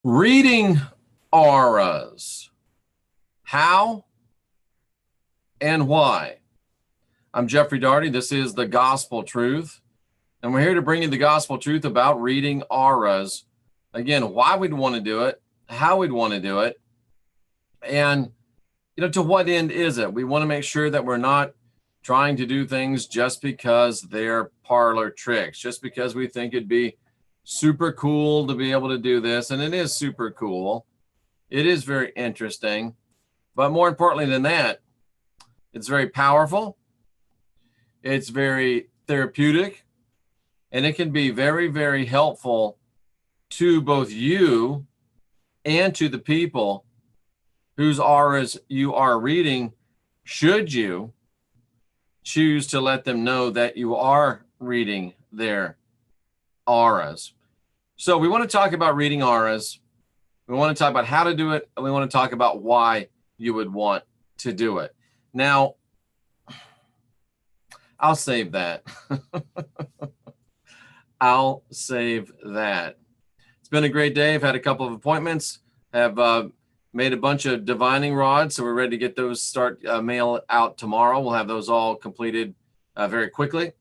Reading auras. How and why? I'm Jeffrey Daugherty. This is the Gospel Truth, and we're here to bring you the Gospel Truth about reading auras. Again, why we'd want to do it, how we'd want to do it, and to what end is it? We want to make sure that we're not trying to do things just because they're parlor tricks, just because we think it'd be super cool to be able to do this. And it is super cool. It is very interesting. But more importantly than that, it's very powerful. It's very therapeutic. And it can be very, very helpful to both you and to the people whose auras you are reading, should you choose to let them know that you are reading their auras. So we want to talk about reading auras. We want to talk about how to do it, and we want to talk about why you would want to do it. Now, I'll save that. I'll save that. It's been a great day. I've had a couple of appointments, have made a bunch of divining rods, so we're ready to get those mail out tomorrow. We'll have those all completed very quickly.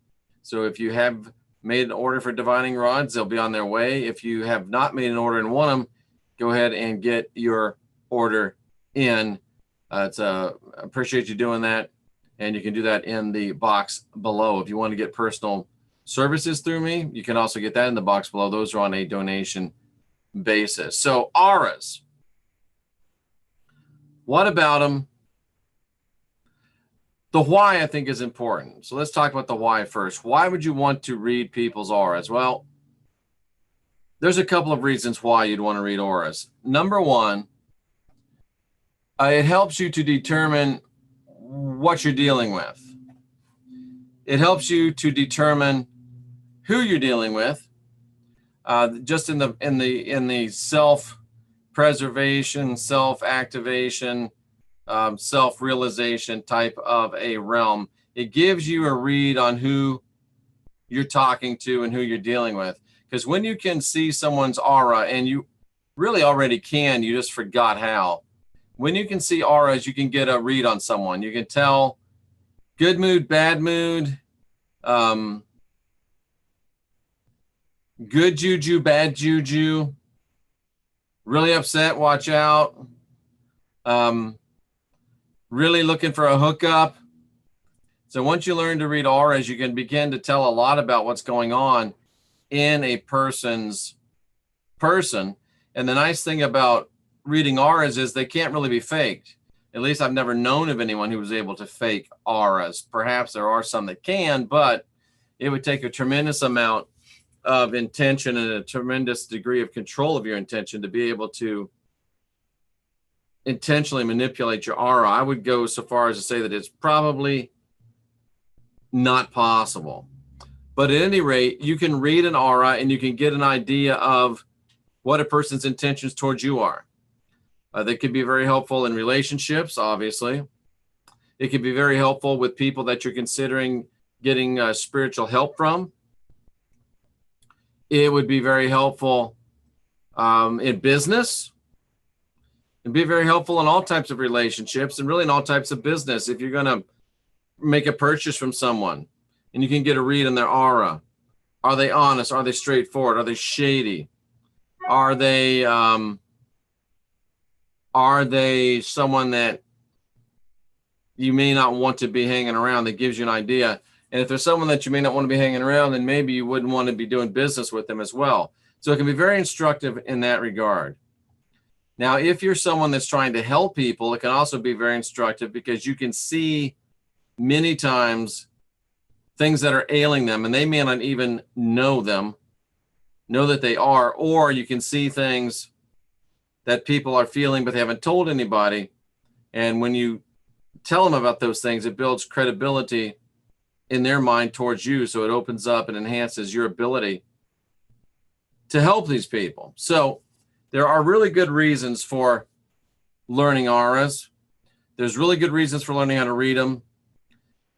So if you have made an order for divining rods, they'll be on their way. If you have not made an order and want them, go ahead and get your order in. Appreciate you doing that, and you can do that in the box below. If you want to get personal services through me, you can also get that in the box below. Those are on a donation basis. So auras. What about them? The why, I think, is important. So let's talk about the why first. Why would you want to read people's auras? Well, there's a couple of reasons why you'd want to read auras. Number one, it helps you to determine what you're dealing with. It helps you to determine who you're dealing with. Just in the self-preservation, self-activation, self-realization type of a realm. It gives you a read on who you're talking to and who you're dealing with. Because when you can see someone's aura, and you really already can, you just forgot how. When you can see auras, you can get a read on someone. You can tell good mood, bad mood, good juju, bad juju, really upset, watch out, really looking for a hookup. So once you learn to read auras, you can begin to tell a lot about what's going on in a person's person. And the nice thing about reading auras is they can't really be faked. At least I've never known of anyone who was able to fake auras. Perhaps there are some that can, but it would take a tremendous amount of intention and a tremendous degree of control of your intention to be able to intentionally manipulate your aura. I would go so far as to say that it's probably not possible. But at any rate, you can read an aura and you can get an idea of what a person's intentions towards you are. They could be very helpful in relationships, obviously. It could be very helpful with people that you're considering getting spiritual help from. It would be very helpful in business. It'd be very helpful in all types of relationships and really in all types of business. If you're going to make a purchase from someone and you can get a read on their aura. Are they honest? Are they straightforward? Are they shady? Are they someone that you may not want to be hanging around? That gives you an idea. And if there's someone that you may not want to be hanging around, then maybe you wouldn't want to be doing business with them as well. So it can be very instructive in that regard. Now, if you're someone that's trying to help people, it can also be very instructive because you can see many times things that are ailing them, and they may not even know that they are, or you can see things that people are feeling but they haven't told anybody. And when you tell them about those things, it builds credibility in their mind towards you. So it opens up and enhances your ability to help these people. So there are really good reasons for learning auras. There's really good reasons for learning how to read them.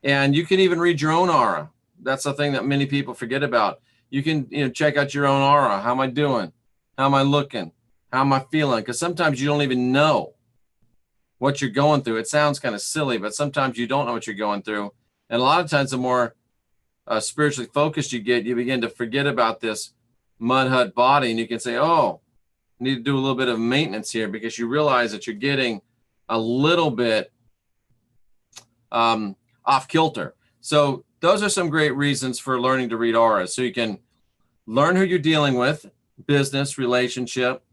And you can even read your own aura. That's the thing that many people forget about. You can check out your own aura. How am I doing? How am I looking? How am I feeling? Because sometimes you don't even know what you're going through. It sounds kind of silly, but sometimes you don't know what you're going through. And a lot of times, the more spiritually focused you get, you begin to forget about this mud hut body, and you can say, oh, I need to do a little bit of maintenance here, because you realize that you're getting a little bit off kilter. So those are some great reasons for learning to read auras. So you can learn who you're dealing with, business, relationship.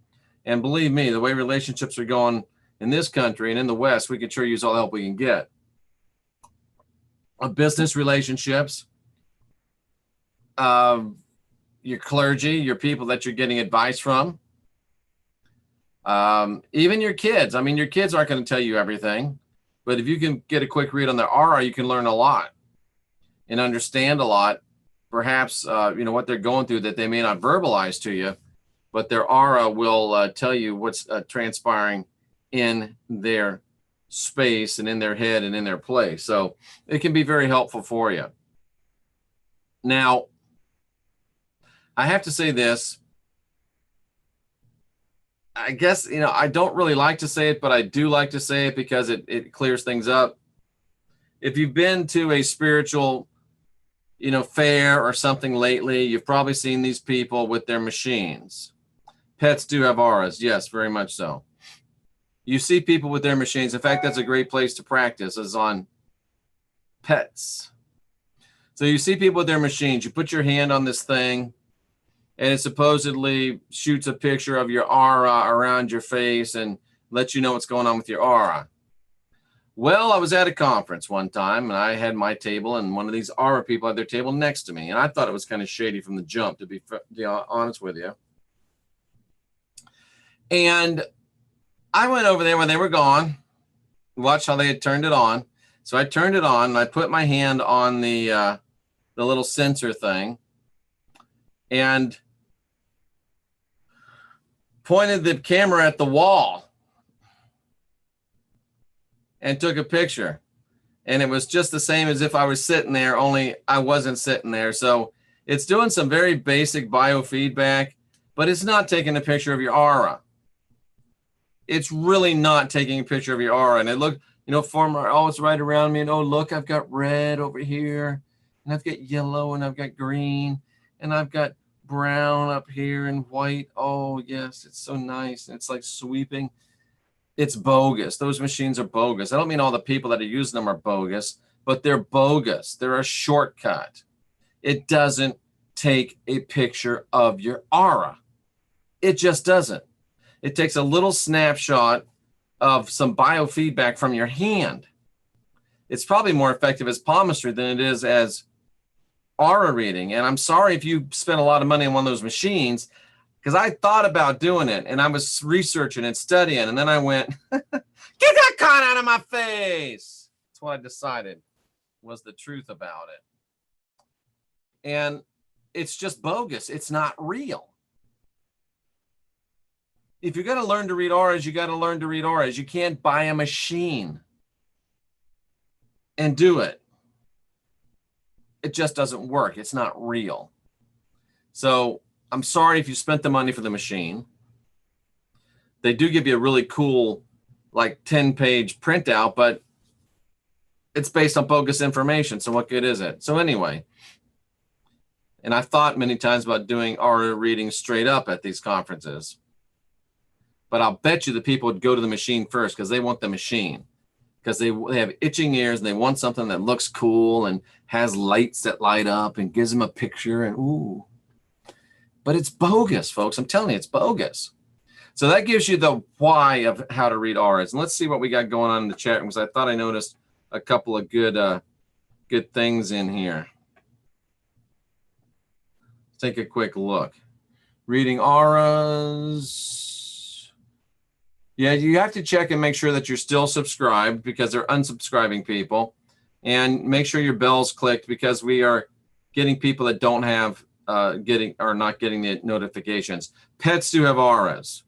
And believe me, the way relationships are going in this country and in the West, we can sure use all the help we can get. Business relationships, your clergy, your people that you're getting advice from, even your kids. I mean, your kids aren't going to tell you everything, but if you can get a quick read on their aura, you can learn a lot and understand a lot. Perhaps, what they're going through that they may not verbalize to you, but their aura will tell you what's transpiring in their space and in their head and in their place. So it can be very helpful for you. Now, I have to say this. I guess, I don't really like to say it, but I do like to say it because it clears things up. If you've been to a spiritual, fair or something lately, you've probably seen these people with their machines. Pets do have auras. Yes, very much so. You see people with their machines. In fact, that's a great place to practice, is on pets. So you see people with their machines. You put your hand on this thing, and it supposedly shoots a picture of your aura around your face and lets you know what's going on with your aura. Well, I was at a conference one time, and I had my table, and one of these aura people had their table next to me, and I thought it was kind of shady from the jump, to be honest with you. And I went over there when they were gone, watched how they had turned it on. So I turned it on, and I put my hand on the little sensor thing and pointed the camera at the wall and took a picture. And it was just the same as if I was sitting there, only I wasn't sitting there. So it's doing some very basic biofeedback, but it's not taking a picture of your aura. It's really not taking a picture of your aura. And it looked, former, oh, it's right around me. And oh, look, I've got red over here, and I've got yellow, and I've got green, and I've got brown up here and white. Oh, yes, it's so nice. And it's like sweeping. It's bogus. Those machines are bogus. I don't mean all the people that are using them are bogus, but they're bogus. They're a shortcut. It doesn't take a picture of your aura. It just doesn't. It takes a little snapshot of some biofeedback from your hand. It's probably more effective as palmistry than it is as aura reading. And I'm sorry if you spent a lot of money on one of those machines, because I thought about doing it, and I was researching and studying, and then I went, get that con out of my face. That's what I decided was the truth about it. And it's just bogus. It's not real. If you're going to learn to read auras, you got to learn to read auras. You can't buy a machine and do it. It just doesn't work. It's not real. So I'm sorry if you spent the money for the machine. They do give you a really cool, like 10-page printout, but it's based on bogus information. So what good is it? So anyway, and I thought many times about doing aura readings straight up at these conferences. But I'll bet you the people would go to the machine first because they want the machine, because they have itching ears and they want something that looks cool and has lights that light up and gives them a picture and ooh. But it's bogus, folks. I'm telling you, it's bogus. So that gives you the why of how to read auras. And let's see what we got going on in the chat room, because I thought I noticed a couple of good things in here. Let's take a quick look. Reading auras. Yeah, you have to check and make sure that you're still subscribed, because they're unsubscribing people. And make sure your bell's clicked, because we are getting people that don't have not getting the notifications. Pets do have auras.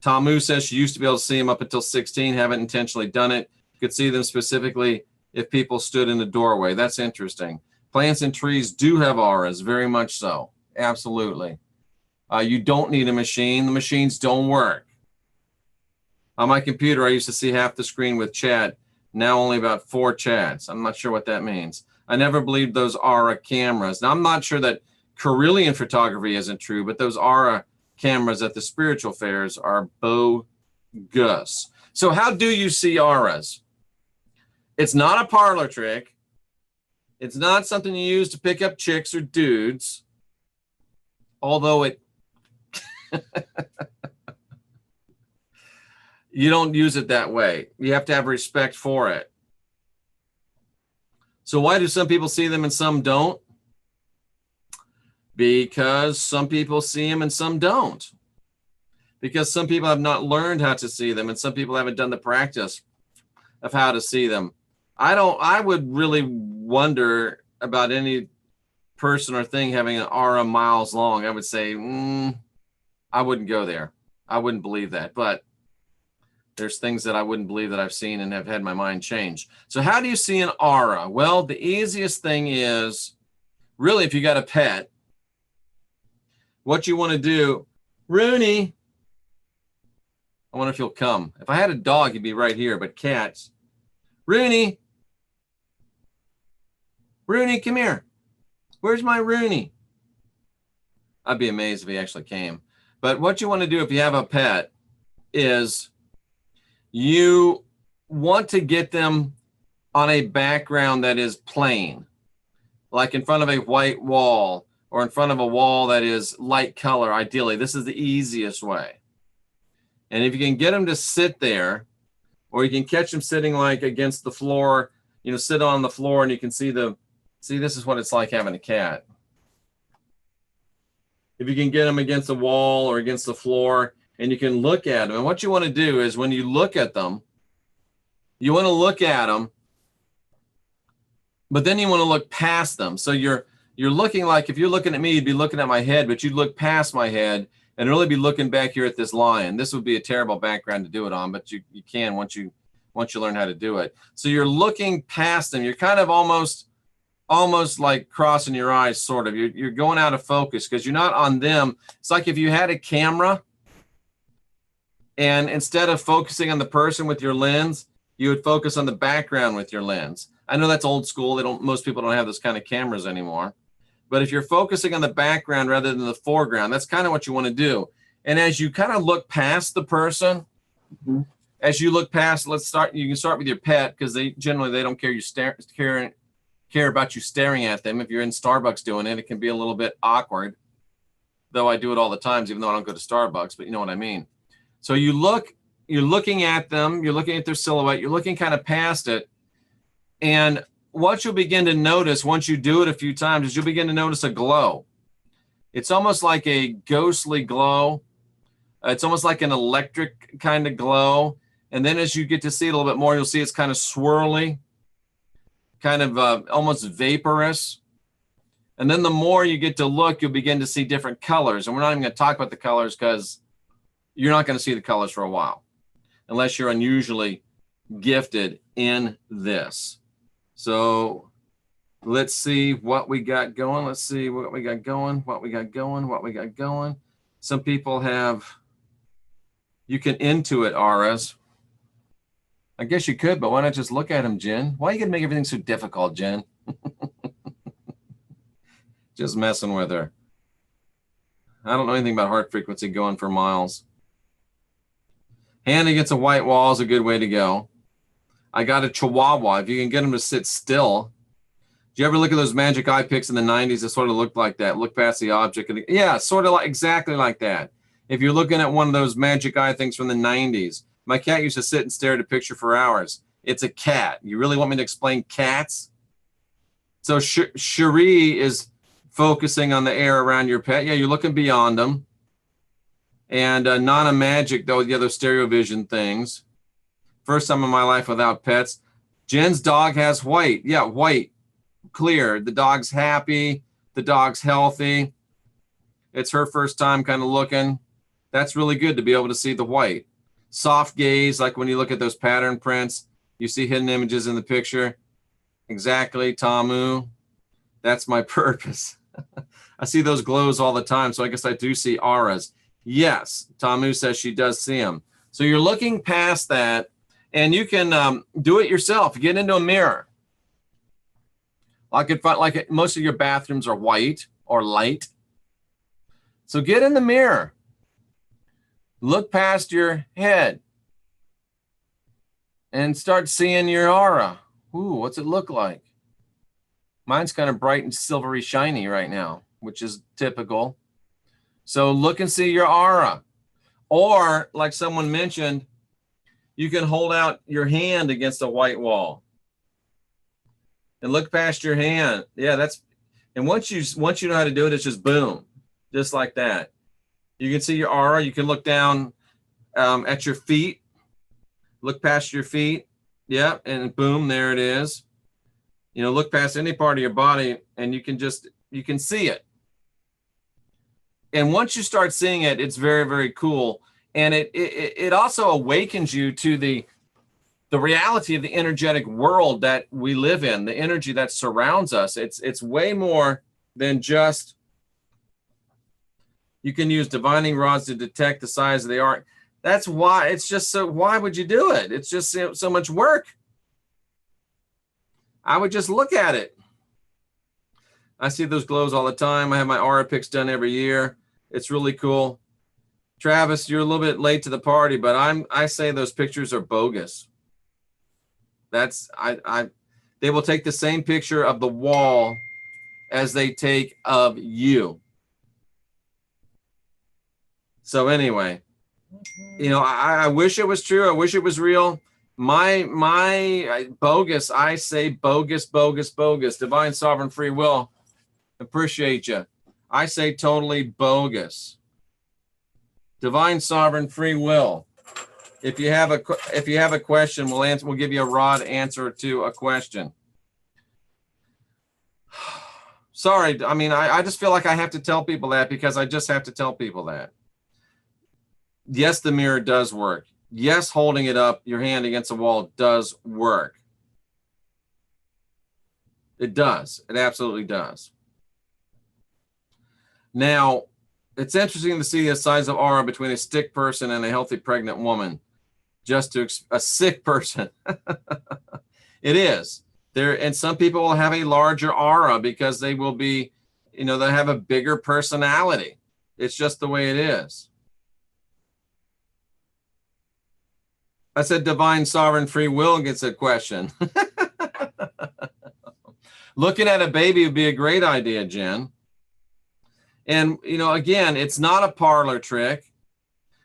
Tamu says she used to be able to see them up until 16, haven't intentionally done it. You could see them specifically if people stood in the doorway. That's interesting. Plants and trees do have auras, very much so. Absolutely. You don't need a machine. The machines don't work. On my computer, I used to see half the screen with chat. Now only about 4 chats. I'm not sure what that means. I never believed those Aura cameras. Now, I'm not sure that Carillion photography isn't true, but those Aura cameras at the spiritual fairs are bogus. So how do you see auras? It's not a parlor trick. It's not something you use to pick up chicks or dudes, although it you don't use it that way. You have to have respect for it. So why do some people see them and some don't? Because some people see them and some don't. Because some people have not learned how to see them and some people haven't done the practice of how to see them. I would really wonder about any person or thing having an aura miles long. I would say, I wouldn't go there. I wouldn't believe that. But there's things that I wouldn't believe that I've seen and have had my mind change. So how do you see an aura? Well, the easiest thing is, really, if you got a pet, what you want to do, Rooney, I wonder if he'll come. If I had a dog, he'd be right here, but cats, Rooney, come here. Where's my Rooney? I'd be amazed if he actually came. But what you want to do if you have a pet is you want to get them on a background that is plain, like in front of a white wall or in front of a wall that is light color, ideally. This is the easiest way. And if you can get them to sit there, or you can catch them sitting like against the floor, sit on the floor and you can see this is what it's like having a cat. If you can get them against the wall or against the floor and you can look at them. And what you want to do is when you look at them, you want to look at them, but then you want to look past them. So you're looking like, if you're looking at me, you'd be looking at my head, but you'd look past my head and really be looking back here at this lion. This would be a terrible background to do it on, but you can once you learn how to do it. So you're looking past them. You're kind of almost like crossing your eyes, sort of. You're going out of focus because you're not on them. It's like if you had a camera and instead of focusing on the person with your lens, you would focus on the background with your lens. I know that's old school. Most people don't have those kind of cameras anymore. But if you're focusing on the background rather than the foreground, that's kind of what you want to do. And as you kind of look past the person, as you look past, you can start with your pet because they don't care about you staring at them. If you're in Starbucks doing it, it can be a little bit awkward, though I do it all the time, even though I don't go to Starbucks, but you know what I mean. So you're looking at them, you're looking at their silhouette, you're looking kind of past it. And what you'll begin to notice once you do it a few times is you'll begin to notice a glow. It's almost like a ghostly glow. It's almost like an electric kind of glow. And then as you get to see it a little bit more, you'll see it's kind of swirly, kind of almost vaporous. And then the more you get to look, you'll begin to see different colors. And we're not even going to talk about the colors because you're not going to see the colors for a while unless you're unusually gifted in this. So let's see what we got going. Let's see what we got going, what we got going. Some people you can intuit auras. I guess you could, but why not just look at them, Jen? Why are you going to make everything so difficult, Jen? Just messing with her. I don't know anything about heart frequency going for miles. Hand against a white wall is a good way to go. I got a Chihuahua. If you can get them to sit still. Do you ever look at those magic eye pics in the 90s that sort of looked like that? Look past the object. Yeah, sort of like exactly like that. If you're looking at one of those magic eye things from the 90s, my cat used to sit and stare at a picture for hours. It's a cat. You really want me to explain cats? So Cherie is focusing on the air around your pet. Yeah, you're looking beyond them. And Nana Magic, though, the other stereo vision things. First time in my life without pets. Jen's dog has white. Yeah, white, clear. The dog's happy. The dog's healthy. It's her first time kind of looking. That's really good to be able to see the white. Soft gaze, like when you look at those pattern prints, you see hidden images in the picture. Exactly, Tamu. That's my purpose. I see those glows all the time, so I guess I do see auras. Yes, Tamu says she does see them. So you're looking past that, and you can do it yourself. Get into a mirror. I could find, like, most of your bathrooms are white or light. So get in the mirror. Look past your head and start seeing your aura. Ooh, what's it look like? Mine's kind of bright and silvery shiny right now, which is typical. So look and see your aura. Or, like someone mentioned, you can hold out your hand against a white wall and look past your hand. Yeah, that's, and once you know how to do it, it's just boom, just like that. You can see your aura. You can look down at your feet, look past your feet. Yep, and boom, there it is. You know, look past any part of your body and you can see it. And once you start seeing it, it's very, very cool. And it also awakens you to the reality of the energetic world that we live in, the energy that surrounds us. It's way more than just, you can use divining rods to detect the size of the arc. That's why it's just so, why would you do it? It's just so much work. I would just look at it. I see those glows all the time. I have my aura picks done every year. It's really cool. Travis, you're a little bit late to the party, but I say those pictures are bogus. That's, they will take the same picture of the wall as they take of you. So anyway, you know, I wish it was true. I wish it was real. My bogus, I say bogus, bogus, bogus. Divine sovereign free will. Appreciate you. I say totally bogus. Divine sovereign free will. If you have a question, we'll give you a rod answer to a question. Sorry, I mean, I just feel like I have to tell people that because I just have to tell people that. Yes, the mirror does work. Yes, holding it up, your hand against a wall does work. It does. It absolutely does. Now, it's interesting to see the size of aura between a sick person and a healthy pregnant woman. Just to a sick person. It is. And some people will have a larger aura because they will be, you know, they have a bigger personality. It's just the way it is. I said divine sovereign free will gets a question. Looking at a baby would be a great idea, Jen. And, you know, again, it's not a parlor trick.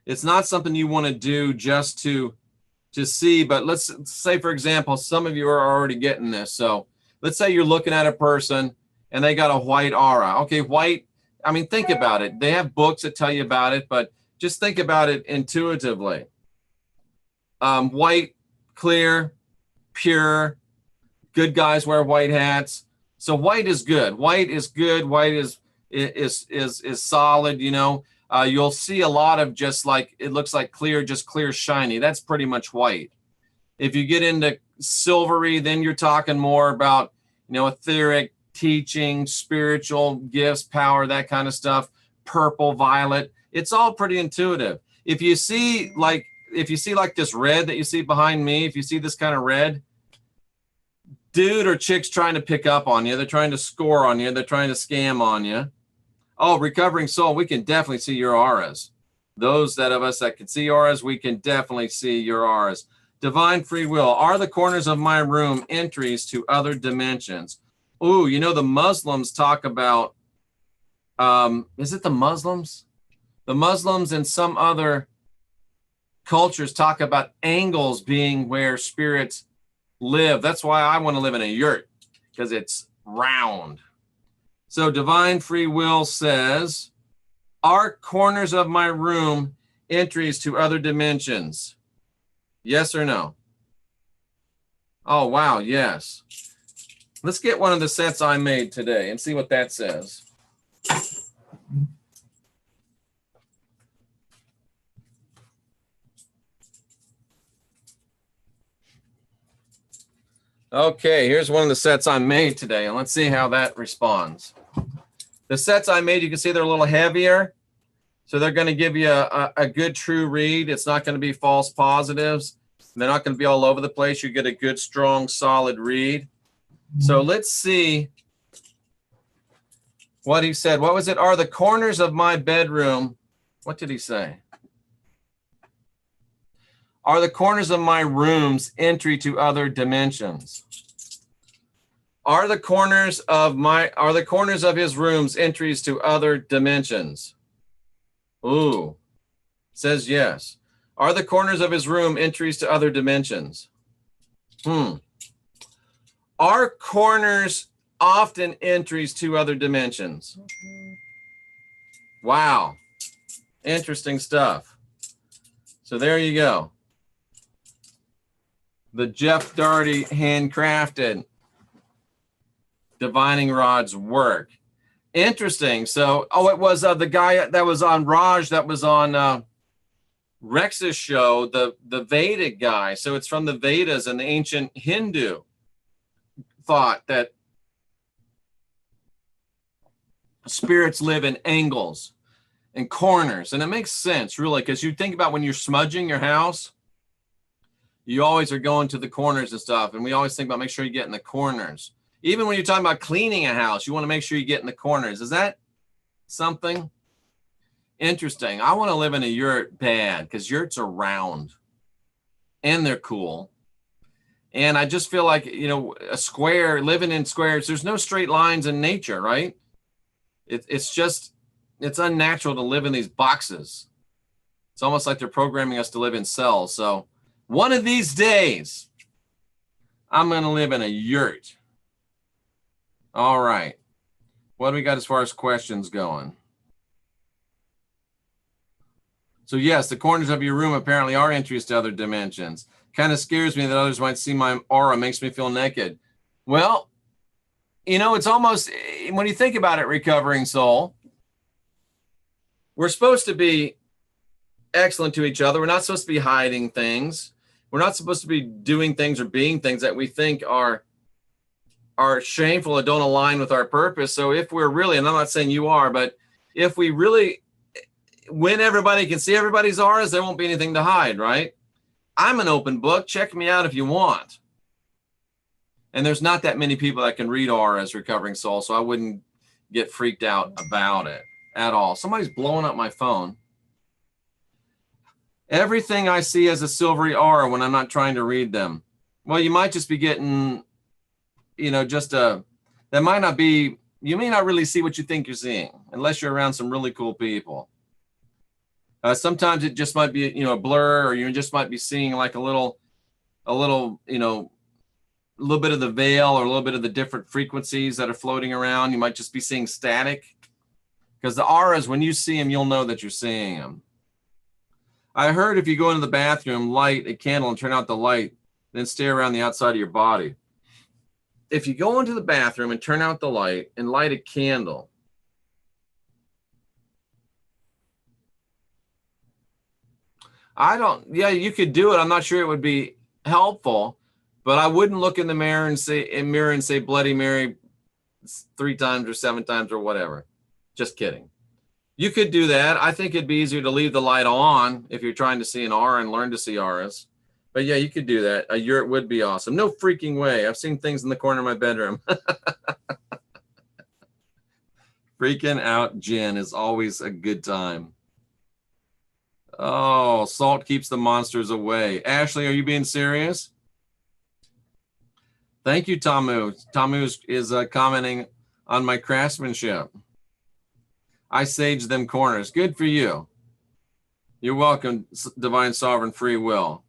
It's not something you want to do just to see, but let's say, for example, some of you are already getting this. So let's say you're looking at a person and they got a white aura. Okay, white, I mean, think about it. They have books that tell you about it, but just think about it intuitively. White, clear, pure, good guys wear white hats. So white is good. White is good. White is solid, you know. You'll see a lot of just like, it looks like clear, just clear, shiny. That's pretty much white. If you get into silvery, then you're talking more about, you know, etheric, teaching, spiritual gifts, power, that kind of stuff. Purple, violet. It's all pretty intuitive. If you see like this red that you see behind me, if you see this kind of red, dude or chick's trying to pick up on you. They're trying to score on you. They're trying to scam on you. Oh, recovering soul, we can definitely see your auras. Those of us that can see auras, we can definitely see your auras. Divine free will. Are the corners of my room entries to other dimensions? Ooh, you know, the Muslims talk about, is it the Muslims? The Muslims and some other cultures talk about angles being where spirits live. That's why I want to live in a yurt, because it's round. So divine free will says, are corners of my room entries to other dimensions? Yes or no? Oh, wow, yes. Let's get one of the sets I made today and see what that says. Okay, here's one of the sets I made today, and let's see how that responds. The sets I made, you can see they're a little heavier. So they're going to give you a good true read. It's not going to be false positives. They're not going to be all over the place. You get a good, strong, solid read. So let's see what he said. What was it? Are the corners of my bedroom, what did he say? Are the corners of my rooms entry to other dimensions? Are the corners of his rooms entries to other dimensions? Ooh, says yes. Are the corners of his room entries to other dimensions? Are corners often entries to other dimensions? Wow. Interesting stuff. So there you go. The Jeff Daugherty handcrafted divining rods work. Interesting. So, it was the guy that was on Raj, that was on Rex's show, the Vedic guy. So it's from the Vedas and the ancient Hindu thought that spirits live in angles and corners. And it makes sense, really, because you think about when you're smudging your house, you always are going to the corners and stuff. And we always think about make sure you get in the corners. Even when you're talking about cleaning a house, you want to make sure you get in the corners. Is that something interesting? I want to live in a yurt bad because yurts are round and they're cool. And I just feel like, a square, living in squares, there's no straight lines in nature, right? It's unnatural to live in these boxes. It's almost like they're programming us to live in cells. So one of these days, I'm going to live in a yurt. All right. What do we got as far as questions going? So yes, the corners of your room apparently are entries to other dimensions. Kind of scares me that others might see my aura, makes me feel naked. Well, it's almost, when you think about it, recovering soul, we're supposed to be excellent to each other. We're not supposed to be hiding things. We're not supposed to be doing things or being things that we think are shameful or don't align with our purpose. So if we're really, and I'm not saying you are, but if we really, when everybody can see everybody's auras, there won't be anything to hide, right? I'm an open book. Check me out if you want. And there's not that many people that can read auras, recovering soul, so I wouldn't get freaked out about it at all. Somebody's blowing up my phone. Everything I see as a silvery aura when I'm not trying to read them. Well, you might just be getting, that might not be, you may not really see what you think you're seeing unless you're around some really cool people. Sometimes it just might be, a blur, or you just might be seeing like a little, a little bit of the veil or a little bit of the different frequencies that are floating around. You might just be seeing static, because the auras, when you see them, you'll know that you're seeing them. I heard if you go into the bathroom, light a candle and turn out the light, then stay around the outside of your body. If you go into the bathroom and turn out the light and light a candle, you could do it. I'm not sure it would be helpful, but I wouldn't look in the mirror and say Bloody Mary 3 times or 7 times or whatever. Just kidding. You could do that. I think it'd be easier to leave the light on if you're trying to see an aura and learn to see auras. But yeah, you could do that. A yurt would be awesome. No freaking way. I've seen things in the corner of my bedroom. Freaking out Jen is always a good time. Oh, salt keeps the monsters away. Ashley, are you being serious? Thank you, Tamu. Tamu is commenting on my craftsmanship. I sage them corners. Good for you. You're welcome, Divine Sovereign Free Will.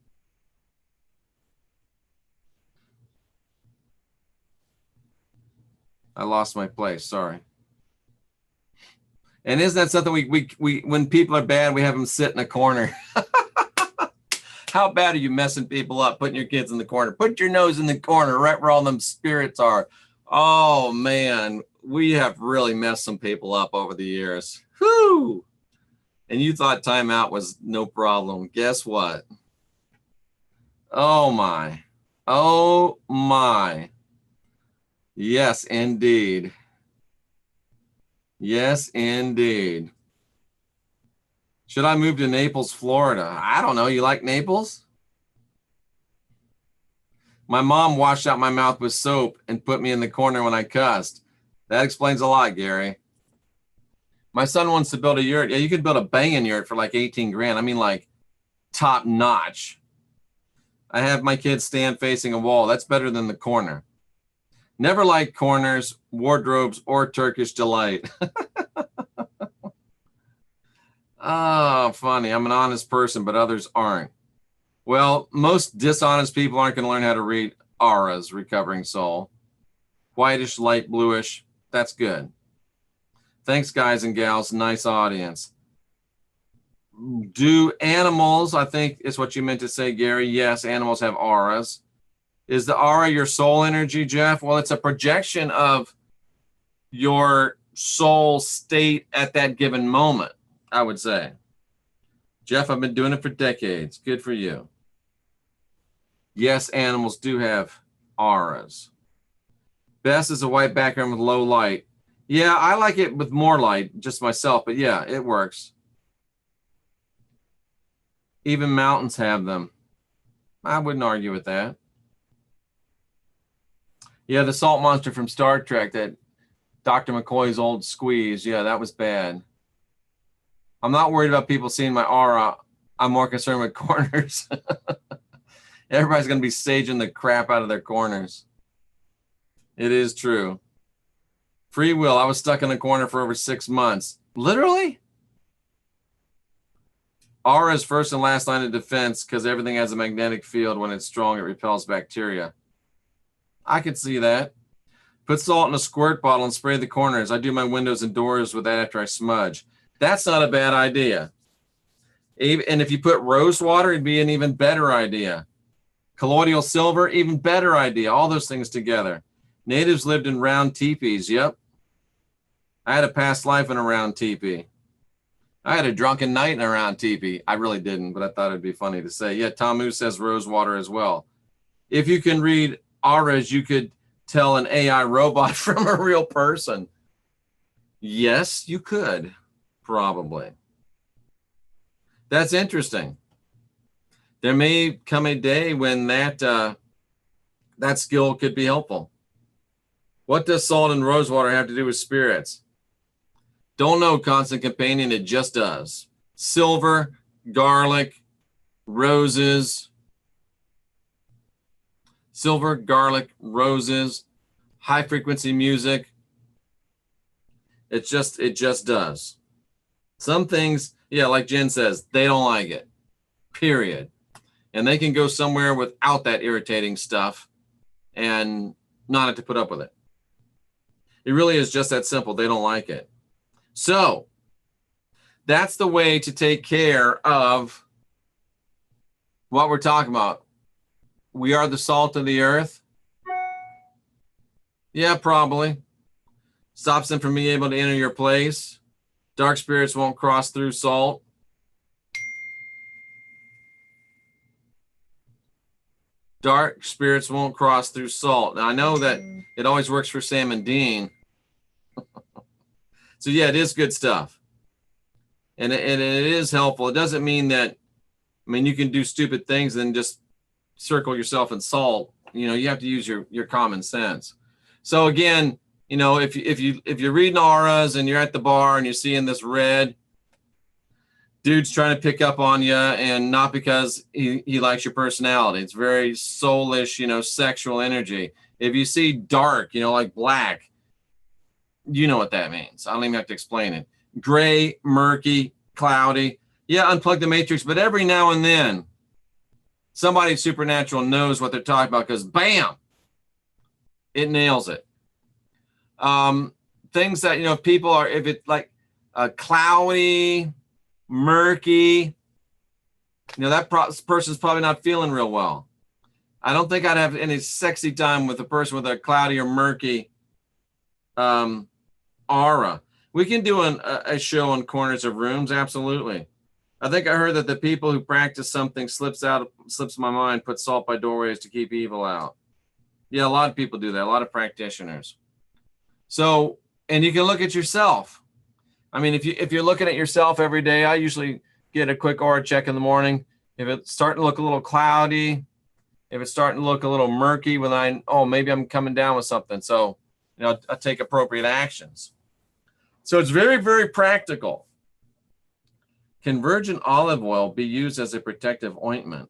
I lost my place. Sorry. And isn't that something we when people are bad, we have them sit in a corner? How bad are you messing people up, putting your kids in the corner? Put your nose in the corner, right where all them spirits are. Oh, man, we have really messed some people up over the years. Whew. And you thought timeout was no problem. Guess what? Oh, my. Oh, my. Yes, indeed. Yes, indeed. Should I move to Naples, Florida? I don't know. You like Naples? My mom washed out my mouth with soap and put me in the corner when I cussed. That explains a lot, Gary. My son wants to build a yurt. Yeah, you could build a banging yurt for like 18 grand. I mean, like top notch. I have my kids stand facing a wall. That's better than the corner. Never liked corners, wardrobes, or Turkish delight. Oh, funny. I'm an honest person, but others aren't. Well, most dishonest people aren't going to learn how to read auras, recovering soul. Whitish, light bluish. That's good. Thanks, guys and gals. Nice audience. Do animals, I think is what you meant to say, Gary. Yes, animals have auras. Is the aura your soul energy, Jeff? Well, it's a projection of your soul state at that given moment, I would say. Jeff, I've been doing it for decades. Good for you. Yes, animals do have auras. Best is a white background with low light. Yeah, I like it with more light, just myself, but yeah, it works. Even mountains have them. I wouldn't argue with that. Yeah, the salt monster from Star Trek, that Dr. McCoy's old squeeze. Yeah, that was bad. I'm not worried about people seeing my aura. I'm more concerned with corners. Everybody's going to be saging the crap out of their corners. It is true. Free will. I was stuck in a corner for over 6 months. Literally? Aura is first and last line of defense because everything has a magnetic field. When it's strong, it repels bacteria. I could see that. Put salt in a squirt bottle and spray the corners. I do my windows and doors with that after I smudge. That's not a bad idea. And if you put rose water, it'd be an even better idea. Colloidal silver, even better idea. All those things together. Natives lived in round teepees. Yep. I had a past life in a round teepee. I had a drunken night in a round teepee. I really didn't, but I thought it'd be funny to say. Yeah, Tamu says rose water as well. If you can read auras, you could tell an AI robot from a real person. Yes, you could. Probably. That's interesting. There may come a day when that skill could be helpful. What does salt and rose water have to do with spirits? Don't know, Constant Companion. It just does. Silver, garlic, roses. Silver, garlic, roses, high frequency music. It just does. Some things, yeah, like Jen says, they don't like it, period. And they can go somewhere without that irritating stuff and not have to put up with it. It really is just that simple. They don't like it. So that's the way to take care of what we're talking about. We are the salt of the earth. Yeah, probably. Stops them from being able to enter your place. Dark spirits won't cross through salt. Dark spirits won't cross through salt. Now, I know that it always works for Sam and Dean. So, yeah, it is good stuff. And it is helpful. It doesn't mean that, I mean, you can do stupid things and just circle yourself in salt. You know, you have to use your common sense. So, again, you know, if you're reading auras and you're at the bar and you're seeing this red dude's trying to pick up on you, and not because he likes your personality. It's very soulish, you know, sexual energy. If you see dark, you know, like black, you know what that means. I don't even have to explain it. Gray, murky, cloudy. Yeah, unplug the matrix, but every now and then somebody supernatural knows what they're talking about because bam, it nails it. Things that, you know, people are, if it's like cloudy, murky, you know, that person's probably not feeling real well. I don't think I'd have any sexy time with a person with a cloudy or murky aura. We can do a show on corners of rooms. Absolutely. I think I heard that the people who practice something slips my mind, put salt by doorways to keep evil out. Yeah, a lot of people do that. A lot of practitioners. So, and you can look at yourself. I mean, if you're looking at yourself every day, I usually get a quick aura check in the morning. If it's starting to look a little cloudy, if it's starting to look a little murky, when maybe I'm coming down with something. So, I take appropriate actions. So it's very, very practical. Can virgin olive oil be used as a protective ointment?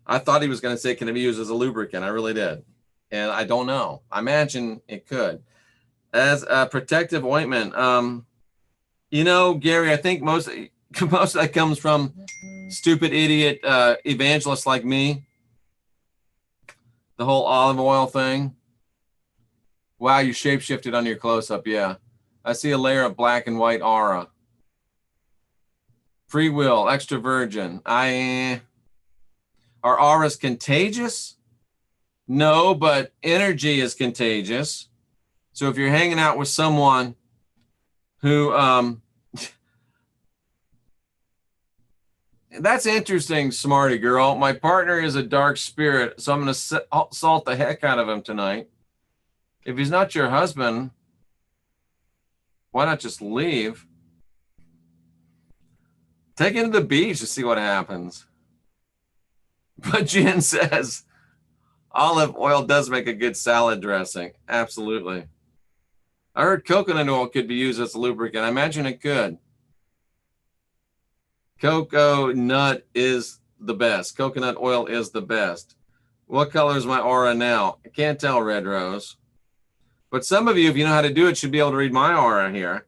I thought he was going to say, can it be used as a lubricant? I really did. And I don't know. I imagine it could. As a protective ointment, Gary, I think most of that comes from stupid idiot evangelists like me. The whole olive oil thing. Wow, you shape-shifted on your close-up. Yeah. I see a layer of black and white aura. Free will, extra virgin. Are auras contagious? No, but energy is contagious. So if you're hanging out with someone who, that's interesting, smarty girl. My partner is a dark spirit, so I'm going to salt the heck out of him tonight. If he's not your husband, why not just leave? Take him to the beach to see what happens. But Jen says, olive oil does make a good salad dressing. Absolutely. I heard coconut oil could be used as a lubricant. I imagine it could. Coconut is the best. Coconut oil is the best. What color is my aura now? I can't tell, Red Rose. But some of you, if you know how to do it, should be able to read my aura here.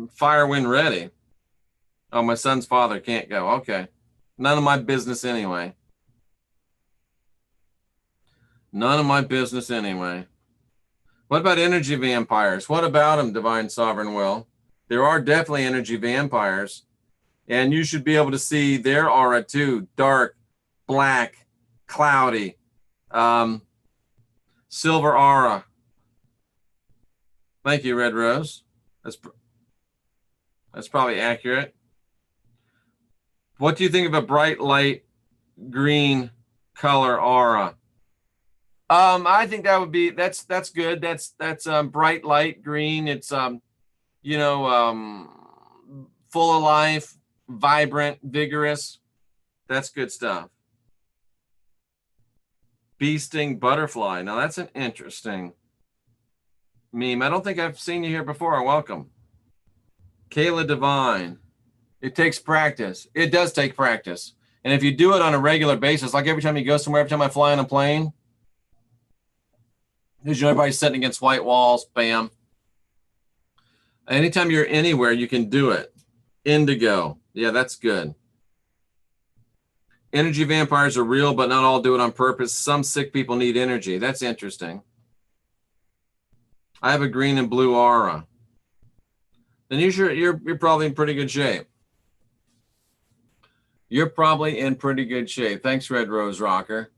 Fire when ready. Oh, my son's father can't go. Okay. None of my business anyway. None of my business anyway. What about energy vampires? What about them, Divine Sovereign Will? There are definitely energy vampires. And you should be able to see their aura too. Dark, black, cloudy, silver aura. Thank you, Red Rose. That's probably accurate. What do you think of a bright light green color aura? I think that would be that's good. That's bright light green. It's full of life, vibrant, vigorous. That's good stuff. Bee sting butterfly. Now that's an interesting meme. I don't think I've seen you here before. Welcome. Kayla Divine. It takes practice. It does take practice. And if you do it on a regular basis, like every time you go somewhere, every time I fly on a plane, because everybody's sitting against white walls, bam. Anytime you're anywhere, you can do it. Indigo. Yeah, that's good. Energy vampires are real, but not all do it on purpose. Some sick people need energy. That's interesting. I have a green and blue aura. Then you're probably in pretty good shape. You're probably in pretty good shape. Thanks, Red Rose Rocker.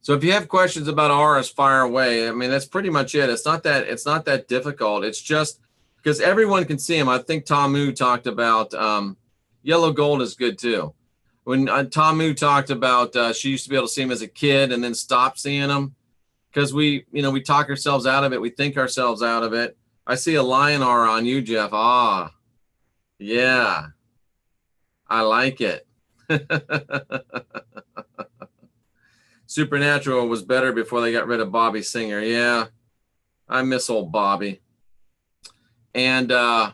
So if you have questions about auras, fire away. I mean, that's pretty much it. It's not that difficult. It's just because everyone can see them. I think Tamu talked about yellow gold is good too. When Tamu talked about she used to be able to see them as a kid and then stop seeing them because we talk ourselves out of it. We think ourselves out of it. I see a lion aura on you, Jeff. Ah, yeah. I like it. Supernatural was better before they got rid of Bobby Singer. Yeah, I miss old Bobby. And what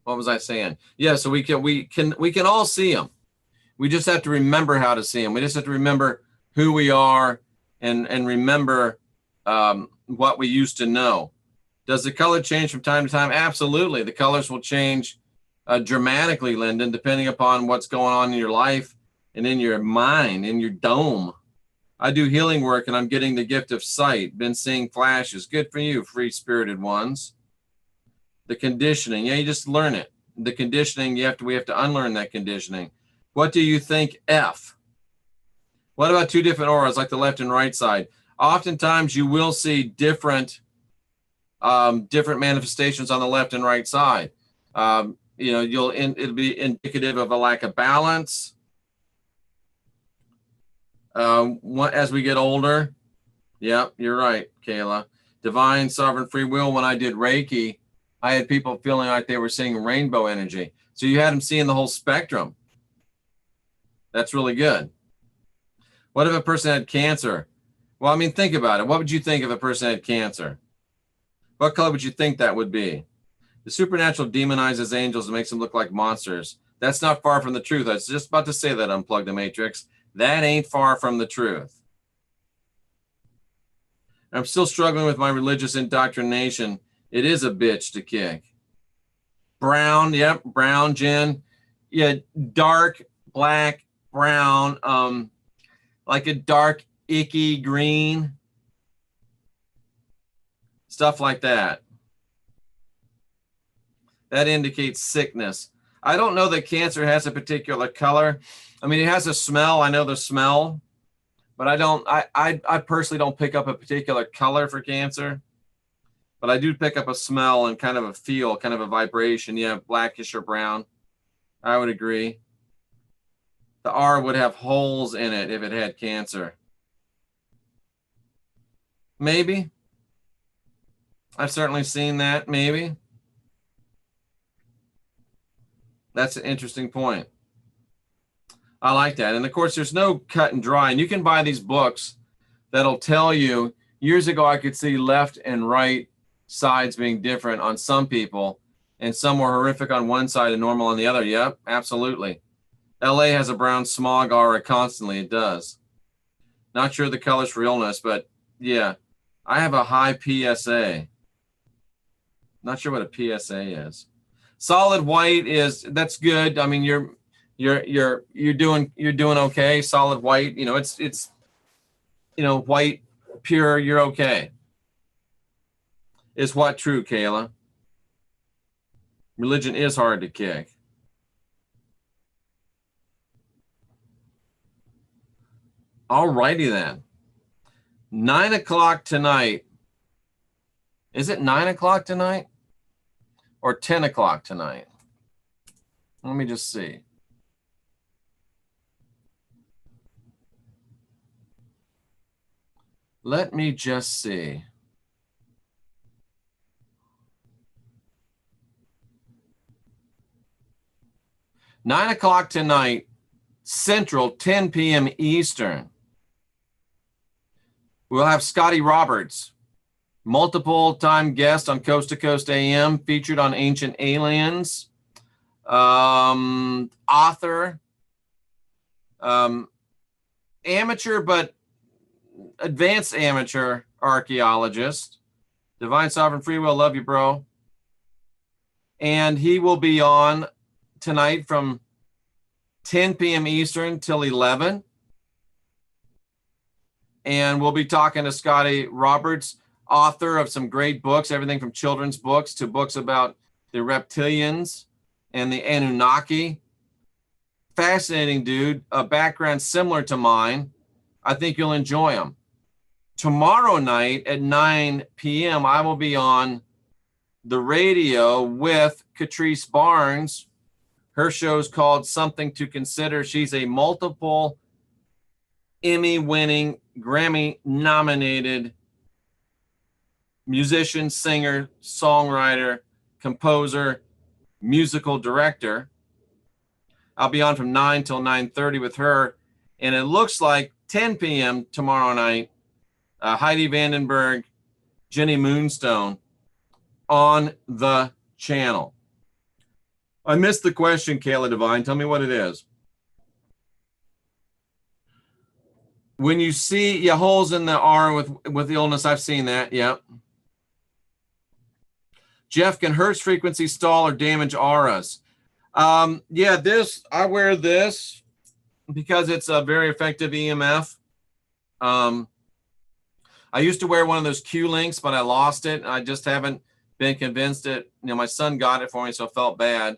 was I saying? Yeah, so we can all see them. We just have to remember how to see them. We just have to remember who we are and remember what we used to know. Does the color change from time to time? Absolutely. The colors will change dramatically, Lyndon, depending upon what's going on in your life and in your mind, in your dome. I do healing work and I'm getting the gift of sight. Been seeing flashes. Good for you, free-spirited ones. The conditioning. Yeah, you just learn it. The conditioning, we have to unlearn that conditioning. What do you think, F? What about two different auras, like the left and right side? Oftentimes you will see different manifestations on the left and right side. It'll be indicative of a lack of balance. As we get older, yep, you're right, Kayla. Divine sovereign free will. When I did Reiki, I had people feeling like they were seeing rainbow energy. So you had them seeing the whole spectrum. That's really good. What if a person had cancer? Well, I mean, think about it. What would you think if a person had cancer? What color would you think that would be? The supernatural demonizes angels and makes them look like monsters. That's not far from the truth. I was just about to say that, Unplug the Matrix. That ain't far from the truth. I'm still struggling with my religious indoctrination. It is a bitch to kick. Brown, yep, brown, Jen. Yeah, dark, black, brown, like a dark, icky green. Stuff like that. That indicates sickness. I don't know that cancer has a particular color. I mean, it has a smell. I know the smell, but I personally don't pick up a particular color for cancer, but I do pick up a smell and kind of a feel, kind of a vibration. Yeah, blackish or brown. I would agree. The R would have holes in it if it had cancer. Maybe. I've certainly seen that, maybe. That's an interesting point. I like that. And of course, there's no cut and dry. And you can buy these books that'll tell you. Years ago, I could see left and right sides being different on some people, and some were horrific on one side and normal on the other. Yep, absolutely. LA has a brown smog aura constantly. It does. Not sure the colors for illness, but yeah, I have a high PSA. Not sure what a PSA is. Solid white that's good. I mean, you're doing okay. Solid white, it's white, pure, you're okay. Is what true, Kayla? Religion is hard to kick. All righty then. 9 o'clock tonight. Is it 9 o'clock tonight? Or 10 o'clock tonight? Let me just see. Let me just see. Nine o'clock tonight, Central, 10 p.m. Eastern. We'll have Scotty Roberts, multiple time guest on Coast to Coast AM, featured on Ancient Aliens, author, amateur but advanced amateur archaeologist, Divine Sovereign Free Will, love you, bro. And he will be on tonight from 10 p.m. Eastern till 11. And we'll be talking to Scotty Roberts, author of some great books, everything from children's books to books about the reptilians and the Anunnaki. Fascinating dude, a background similar to mine. I think you'll enjoy him. Tomorrow night at 9 p.m., I will be on the radio with Catrice Barnes. Her show's called Something to Consider. She's a multiple Emmy-winning, Grammy-nominated musician, singer, songwriter, composer, musical director. I'll be on from 9 till 9:30 with her. And it looks like 10 p.m. tomorrow night, Heidi Vandenberg, Jenny Moonstone on the channel. I missed the question, Kayla Divine. Tell me what it is. When you see holes in the R with illness, I've seen that. Yep. Jeff, can Hertz frequency stall or damage auras? Yeah, I wear this because it's a very effective EMF. I used to wear one of those Q-links, but I lost it. I just haven't been convinced it. My son got it for me, so I felt bad.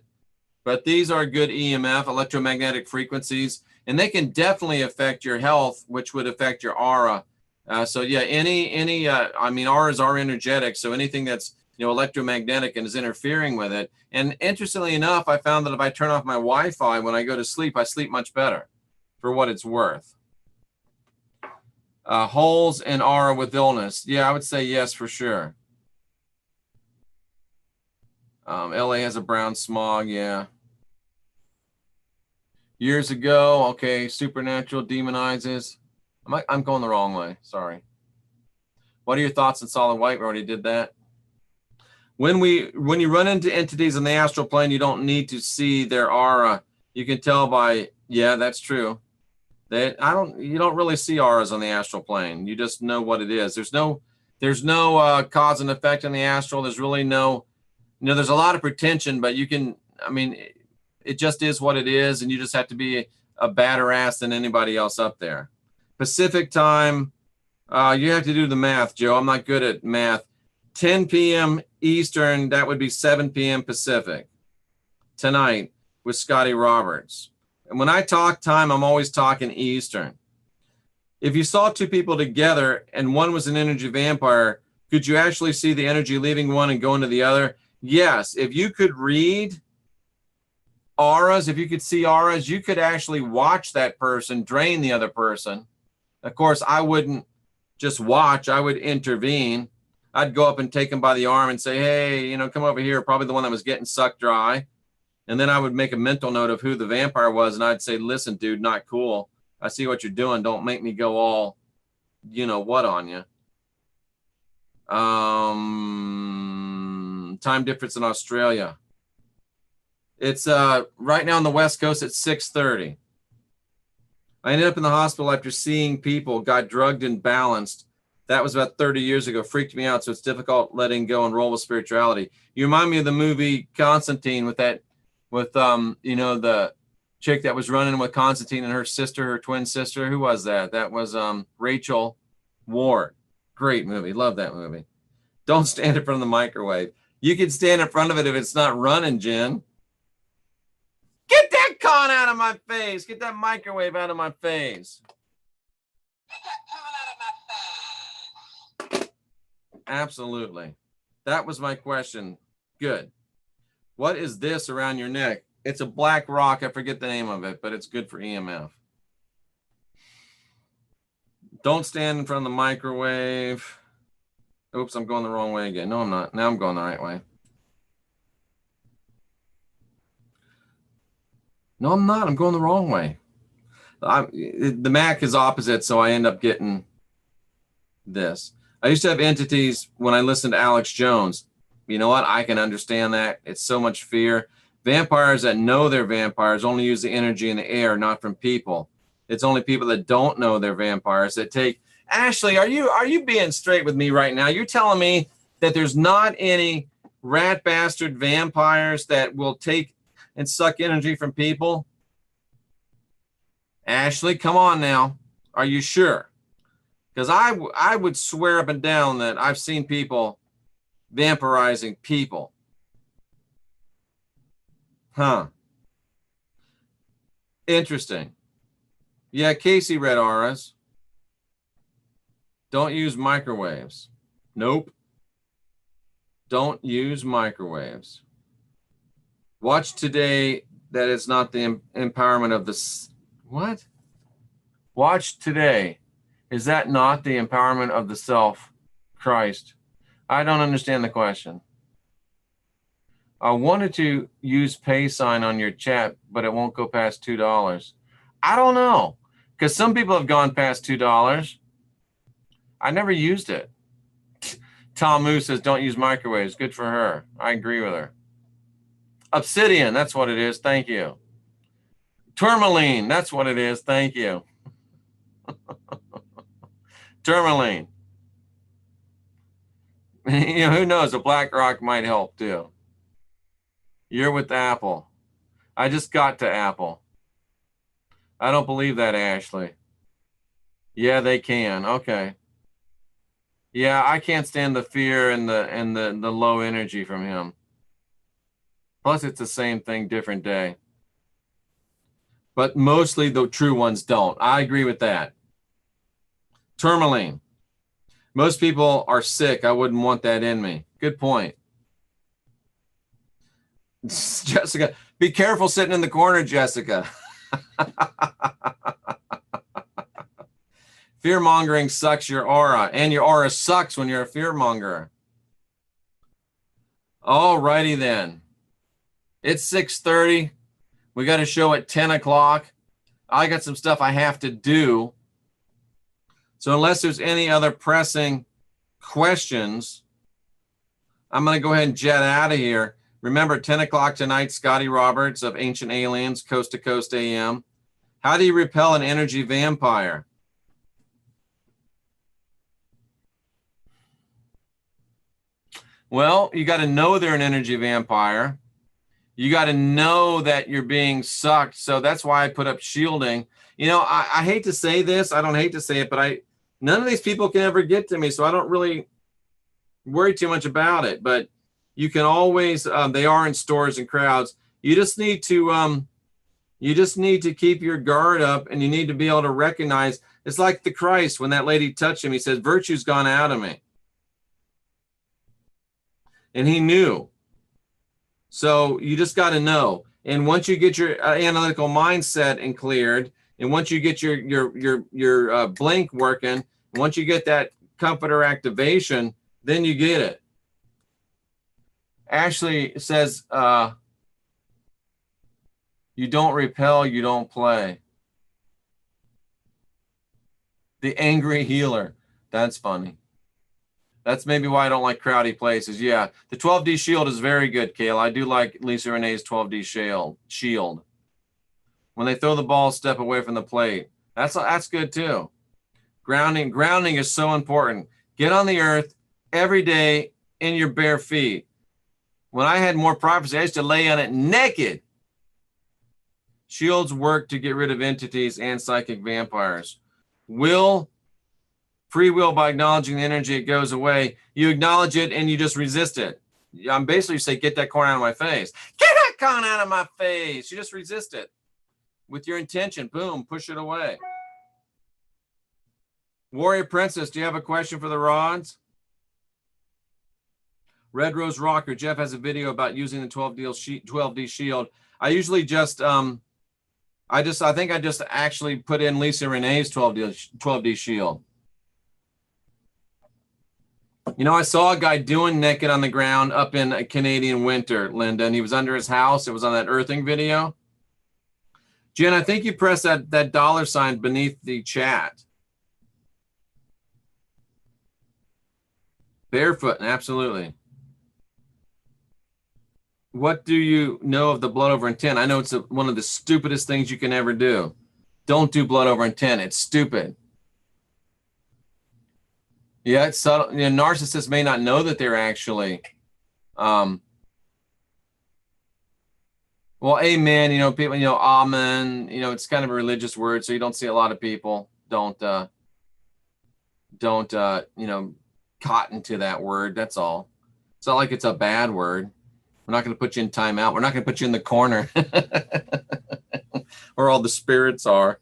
But these are good EMF, electromagnetic frequencies, and they can definitely affect your health, which would affect your aura. So yeah, auras are energetic. So anything that's, electromagnetic and is interfering with it. And interestingly enough, I found that if I turn off my Wi-Fi when I go to sleep, I sleep much better for what it's worth. Holes in aura with illness. Yeah, I would say yes for sure. LA has a brown smog. Yeah. Years ago. Okay. Supernatural demonizes. I'm going the wrong way. Sorry. What are your thoughts on solid white? We already did that. When you run into entities in the astral plane, you don't need to see their aura. You can tell by, yeah, that's true. You don't really see auras on the astral plane. You just know what it is. There's no cause and effect in the astral. There's really no, there's a lot of pretension, but it just is what it is. And you just have to be a badder ass than anybody else up there. Pacific time, you have to do the math, Joe. I'm not good at math. 10 p.m. Eastern, that would be 7 p.m. Pacific tonight with Scotty Roberts. And when I talk time, I'm always talking Eastern. If you saw two people together and one was an energy vampire, could you actually see the energy leaving one and going to the other? Yes. If you could read auras, if you could see auras, you could actually watch that person drain the other person. Of course, I wouldn't just watch. I would intervene. I'd go up and take him by the arm and say, hey, come over here. Probably the one that was getting sucked dry. And then I would make a mental note of who the vampire was. And I'd say, listen, dude, not cool. I see what you're doing. Don't make me go all, what on you. Time difference in Australia. It's right now on the West Coast at 6:30. I ended up in the hospital after seeing people, got drugged and balanced. That was about 30 years ago. Freaked me out. So it's difficult letting go and roll with spirituality. You remind me of the movie Constantine with the chick that was running with Constantine and her sister, her twin sister. Who was that? That was Rachel Ward. Great movie. Love that movie. Don't stand in front of the microwave. You can stand in front of it if it's not running, Jen. Get that con out of my face. Get that microwave out of my face. Get that con out of my face. Absolutely. That was my question. Good. What is this around your neck? It's a black rock. I forget the name of it, but it's good for EMF. Don't stand in front of the microwave. Oops, I'm going the wrong way again. No, I'm not. Now I'm going the right way. No, I'm not. I'm going the wrong way. The Mac is opposite, so I end up getting this. I used to have entities when I listened to Alex Jones. You know what? I can understand that. It's so much fear. Vampires that know they're vampires only use the energy in the air, not from people. It's only people that don't know they're vampires that take. Ashley, are you being straight with me right now? You're telling me that there's not any rat bastard vampires that will take and suck energy from people? Ashley, come on now. Are you sure? Because I would swear up and down that I've seen people vampirizing people. Huh. Interesting. Yeah, Casey read auras. Don't use microwaves. Nope. Don't use microwaves. Watch today that it's not the empowerment of the... What? Watch today. Is that not the empowerment of the self, Christ? I don't understand the question. I wanted to use pay sign on your chat, but it won't go past $2. I don't know, because some people have gone past $2. I never used it. Tom Moose says, don't use microwaves. Good for her. I agree with her. Obsidian, that's what it is. Thank you. Tourmaline, that's what it is. Thank you. Tourmaline. Who knows? A black rock might help too. You're with Apple. I just got to Apple. I don't believe that, Ashley. Yeah, they can. Okay. Yeah, I can't stand the fear and the low energy from him. Plus, it's the same thing, different day. But mostly the true ones don't. I agree with that. Tourmaline. Most people are sick. I wouldn't want that in me. Good point. Jessica, be careful sitting in the corner, Jessica. Fear mongering sucks your aura, and your aura sucks when you're a fear monger. All righty then. It's 6:30. We got a show at 10 o'clock. I got some stuff I have to do. So unless there's any other pressing questions, I'm going to go ahead and jet out of here. Remember, 10 o'clock tonight, Scotty Roberts of Ancient Aliens, Coast to Coast AM. How do you repel an energy vampire? Well, you got to know they're an energy vampire. You got to know that you're being sucked. So that's why I put up shielding. You know, I hate to say this. I don't hate to say it, but none of these people can ever get to me. So I don't really worry too much about it. But you can always, they are in stores and crowds. You just need to keep your guard up, and you need to be able to recognize. It's like the Christ, when that lady touched him, he says, virtue's gone out of me. And he knew. So you just got to know. And once you get your analytical mindset and cleared, and once you get your blink working, once you get that comforter activation, then you get it. Ashley says, you don't repel, you don't play. The angry healer. That's funny. That's maybe why I don't like crowdy places. Yeah, the 12D shield is very good, Kayla. I do like Lisa Renee's 12D shield. When they throw the ball, step away from the plate. That's good too. Grounding is so important. Get on the earth every day in your bare feet. When I had more prophecy, I used to lay on it naked. Shields work to get rid of entities and psychic vampires. Free will, by acknowledging the energy, it goes away. You acknowledge it and you just resist it. I'm basically saying, get that corn out of my face. Get that corn out of my face. You just resist it with your intention. Boom, push it away. Warrior Princess, do you have a question for the rods? Red Rose Rocker, Jeff has a video about using the 12D shield. I usually just, I think I just actually put in Lisa Renee's 12D shield. You know, I saw a guy doing naked on the ground up in a Canadian winter, Linda, and he was under his house. It was on that earthing video. Jen, I think you pressed that $sign beneath the chat. Barefoot, absolutely. What do you know of the blood over intent? I know it's one of the stupidest things you can ever do. Don't do blood over intent. It's stupid. Yeah, it's subtle. You know, narcissists may not know that they're actually, well, amen, you know, people, you know, amen, you know, it's kind of a religious word, so you don't see a lot of people don't, you know, cotton to that word. That's all. It's not like it's a bad word. We're not going to put you in timeout. We're not going to put you in the corner where all the spirits are.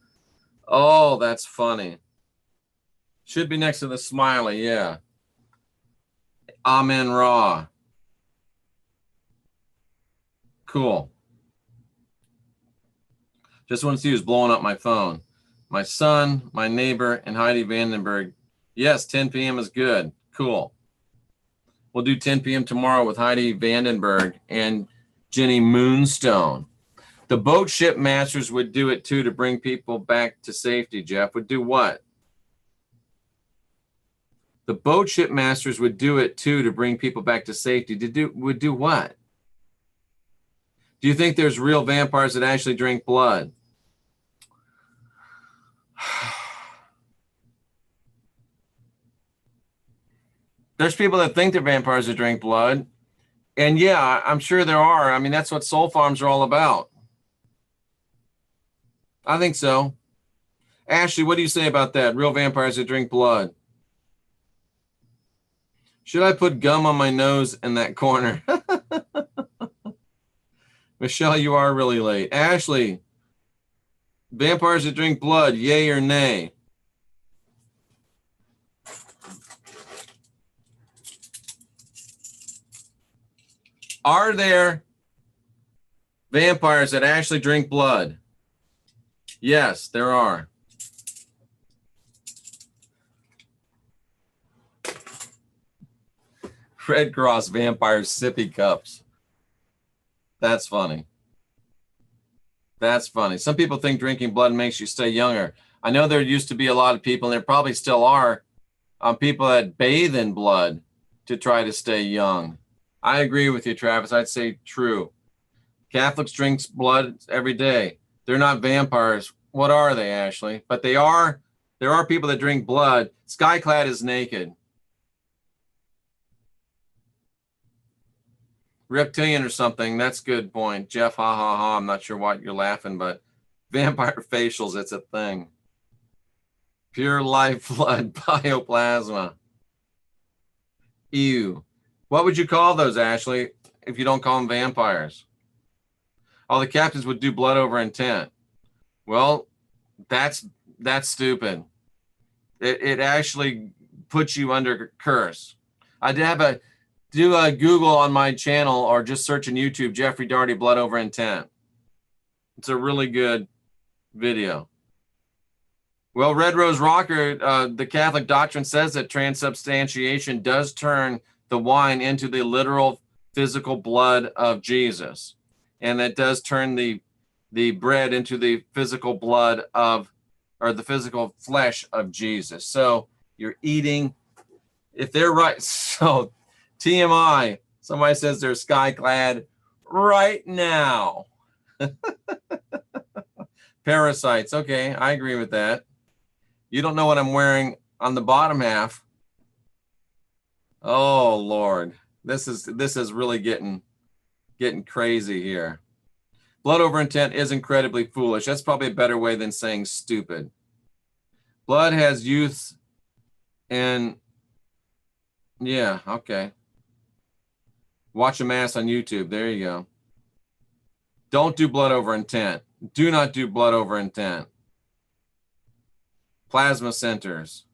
Oh, that's funny. Should be next to the smiley, yeah. Amen Ra. Cool. Just want to see who's blowing up my phone. My son, my neighbor, and Heidi Vandenberg. Yes, 10 p.m. is good. Cool. We'll do 10 p.m. tomorrow with Heidi Vandenberg and Jenny Moonstone. The boat ship masters would do it too to bring people back to safety, Jeff. Would do what? The boat ship masters would do it too to bring people back to safety. Would do what? Do you think there's real vampires that actually drink blood? There's people that think they're vampires that drink blood. And yeah, I'm sure there are. I mean, that's what soul farms are all about. I think so. Ashley, what do you say about that? Real vampires that drink blood. Should I put gum on my nose in that corner? Michelle, you are really late. Ashley, vampires that drink blood, yay or nay? Are there vampires that actually drink blood? Yes, there are. Red Cross vampire sippy cups. That's funny. That's funny. Some people think drinking blood makes you stay younger. I know there used to be a lot of people, and there probably still are, people that bathe in blood to try to stay young. I agree with you, Travis. I'd say true. Catholics drink blood every day. They're not vampires. What are they, Ashley? But they are. There are people that drink blood. Skyclad is naked. Reptilian or something. That's a good point. Jeff, ha ha ha. I'm not sure why you're laughing, but vampire facials, it's a thing. Pure life blood, bioplasma. Ew. What would you call those, Ashley, if you don't call them vampires? Oh, the captains would do blood over intent. Well, that's stupid. It actually puts you under curse. I did have do a Google on my channel, or just search in YouTube, Jeffrey Daugherty, blood over intent. It's a really good video. Well, Red Rose Rocker, the Catholic doctrine says that transubstantiation does turn the wine into the literal physical blood of Jesus. And that does turn the bread into the physical blood of, or the physical flesh of Jesus. So you're eating, if they're right. So TMI, somebody says they're skyclad right now. Parasites. Okay, I agree with that. You don't know what I'm wearing on the bottom half. Oh Lord, this is really getting crazy here. Blood over intent is incredibly foolish. That's probably a better way than saying stupid. Blood has youth, and yeah, okay. Watch a mass on YouTube. There you go. Don't do blood over intent. Do not do blood over intent. Plasma centers,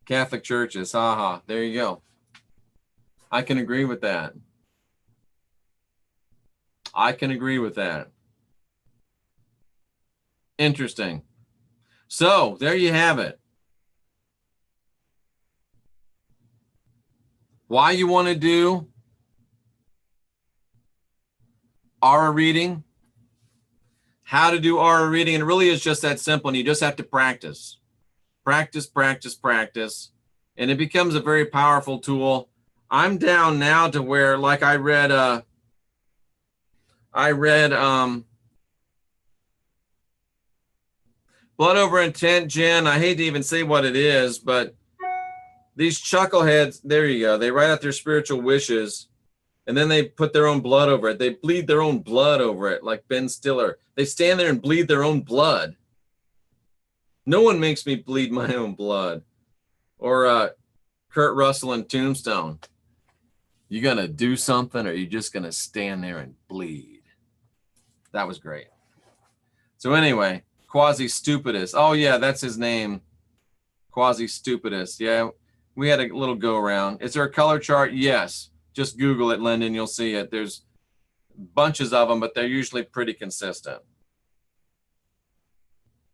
Catholic churches. Haha. There you go. I can agree with that. I can agree with that. Interesting. So there you have it. Why you want to do aura reading, how to do aura reading, and it really is just that simple, and you just have to practice. Practice, practice, practice, and it becomes a very powerful tool. I'm down now to where, like, I read Blood Over Intent, Jen. I hate to even say what it is, but these chuckleheads, there you go. They write out their spiritual wishes, and then they put their own blood over it. They bleed their own blood over it, like Ben Stiller. They stand there and bleed their own blood. No one makes me bleed my own blood. Or Kurt Russell in Tombstone. You gonna do something, or you just gonna stand there and bleed? That was great. So anyway, Quasi Stupidus. Oh yeah, that's his name. Quasi Stupidus. Yeah, we had a little go around. Is there a color chart? Yes. Just Google it, Lyndon. You'll see it. There's bunches of them, but they're usually pretty consistent.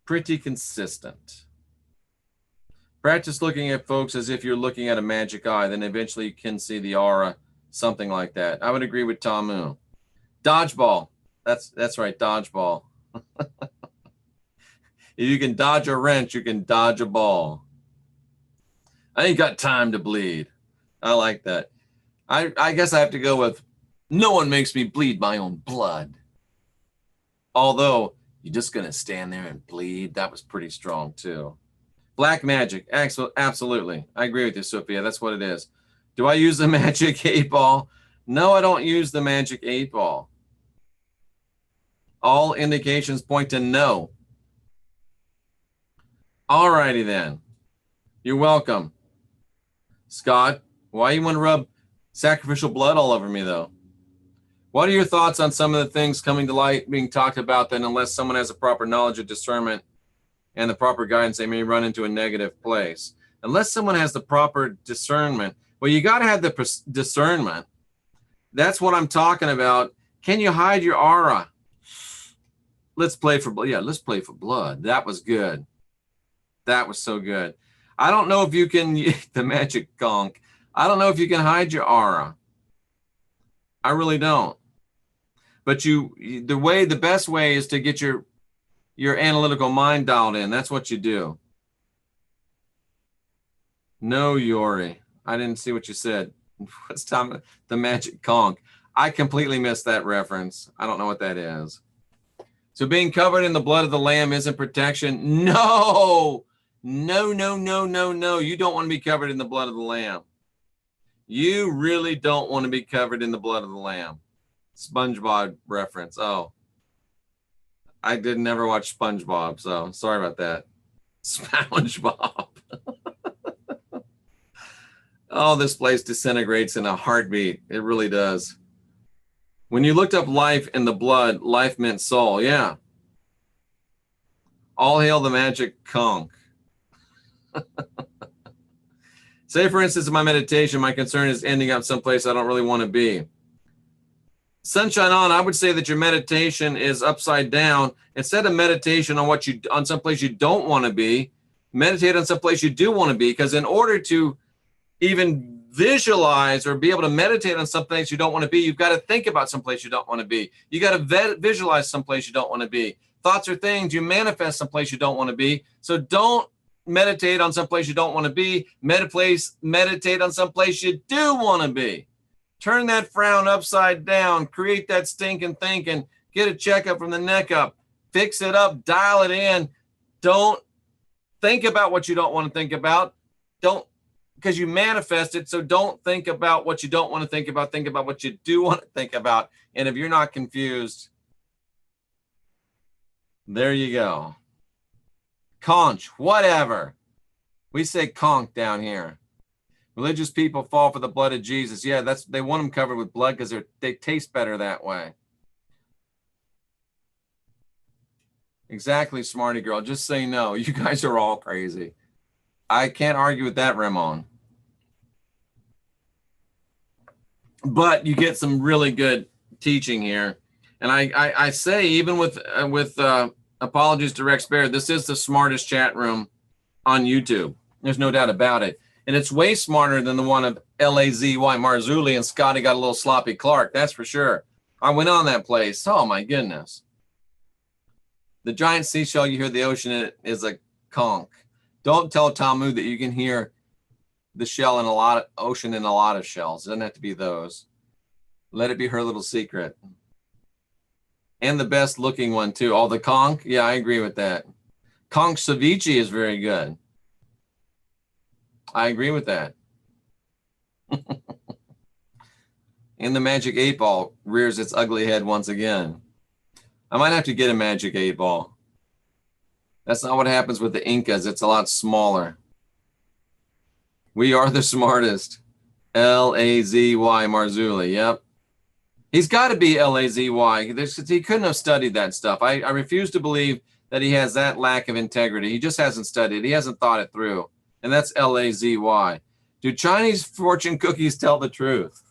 Pretty consistent. Practice looking at folks as if you're looking at a magic eye. Then eventually you can see the aura, something like that. I would agree with Tamu. Dodgeball. That's right, dodgeball. If you can dodge a wrench, you can dodge a ball. I ain't got time to bleed. I like that. I guess I have to go with, no one makes me bleed my own blood. Although, you're just going to stand there and bleed. That was pretty strong, too. Black magic. Absolutely. I agree with you, Sophia. That's what it is. Do I use the magic 8-ball? No, I don't use the magic 8-ball. All indications point to no. All righty then. You're welcome. Scott, why you want to rub sacrificial blood all over me, though? What are your thoughts on some of the things coming to light being talked about that unless someone has a proper knowledge of discernment and the proper guidance, they may run into a negative place? Unless someone has the proper discernment. Well, you got to have the discernment. That's what I'm talking about. Can you hide your aura? Let's play for blood. Yeah, let's play for blood. That was good. That was so good. I don't know if you can, the magic conch. I don't know if you can hide your aura. I really don't. But the best way is to get your analytical mind dialed in. That's what you do. No, Yori. I didn't see what you said. What's time the magic conch? I completely missed that reference. I don't know what that is. So being covered in the blood of the Lamb isn't protection. No. No, no, no, no, no. You don't want to be covered in the blood of the Lamb. You really don't want to be covered in the blood of the Lamb. SpongeBob reference. Oh, I did never watch SpongeBob, so sorry about that. SpongeBob. Oh, this place disintegrates in a heartbeat. It really does. When you looked up life in the blood, life meant soul. Yeah. All hail the magic conch. Say, for instance, in my meditation, my concern is ending up someplace I don't really want to be. Sunshine on, I would say that your meditation is upside down. Instead of meditation on someplace you don't want to be, meditate on someplace you do want to be. Because in order to even visualize or be able to meditate on someplace you don't want to be, you've got to think about someplace you don't want to be. You got to visualize someplace you don't want to be. Thoughts are things. You manifest someplace you don't want to be. So don't meditate on someplace you don't want to be. Meditate on someplace you do want to be. Turn that frown upside down. Create that stinking thinking. Get a checkup from the neck up. Fix it up. Dial it in. Don't think about what you don't want to think about. Don't, because you manifest it. So don't think about what you don't want to think about. Think about what you do want to think about. And if you're not confused, there you go. Conch, whatever. We say conch down here. Religious people fall for the blood of Jesus. Yeah, they want them covered with blood because they taste better that way. Exactly, smarty girl. Just say no. You guys are all crazy. I can't argue with that, Ramon. But you get some really good teaching here. And I say, even with apologies to Rex Bear, this is the smartest chat room on YouTube. There's no doubt about it. And it's way smarter than the one of Lazy Marzulli and Scotty got a little sloppy Clark. That's for sure. I went on that place. Oh, my goodness. The giant seashell, you hear the ocean is a conch. Don't tell Talmud that you can hear the shell in a lot of ocean in a lot of shells. It doesn't have to be those. Let it be her little secret. And the best looking one too. Oh, the conch. Yeah, I agree with that. Conch ceviche is very good. I agree with that. And the magic 8-ball rears its ugly head once again. I might have to get a magic 8-ball. That's not what happens with the Incas. It's a lot smaller. We are the smartest. L-A-Z-Y Marzulli. Yep. He's got to be L-A-Z-Y. He couldn't have studied that stuff. I refuse to believe that he has that lack of integrity. He just hasn't studied. He hasn't thought it through. And that's L-A-Z-Y. Do Chinese fortune cookies tell the truth?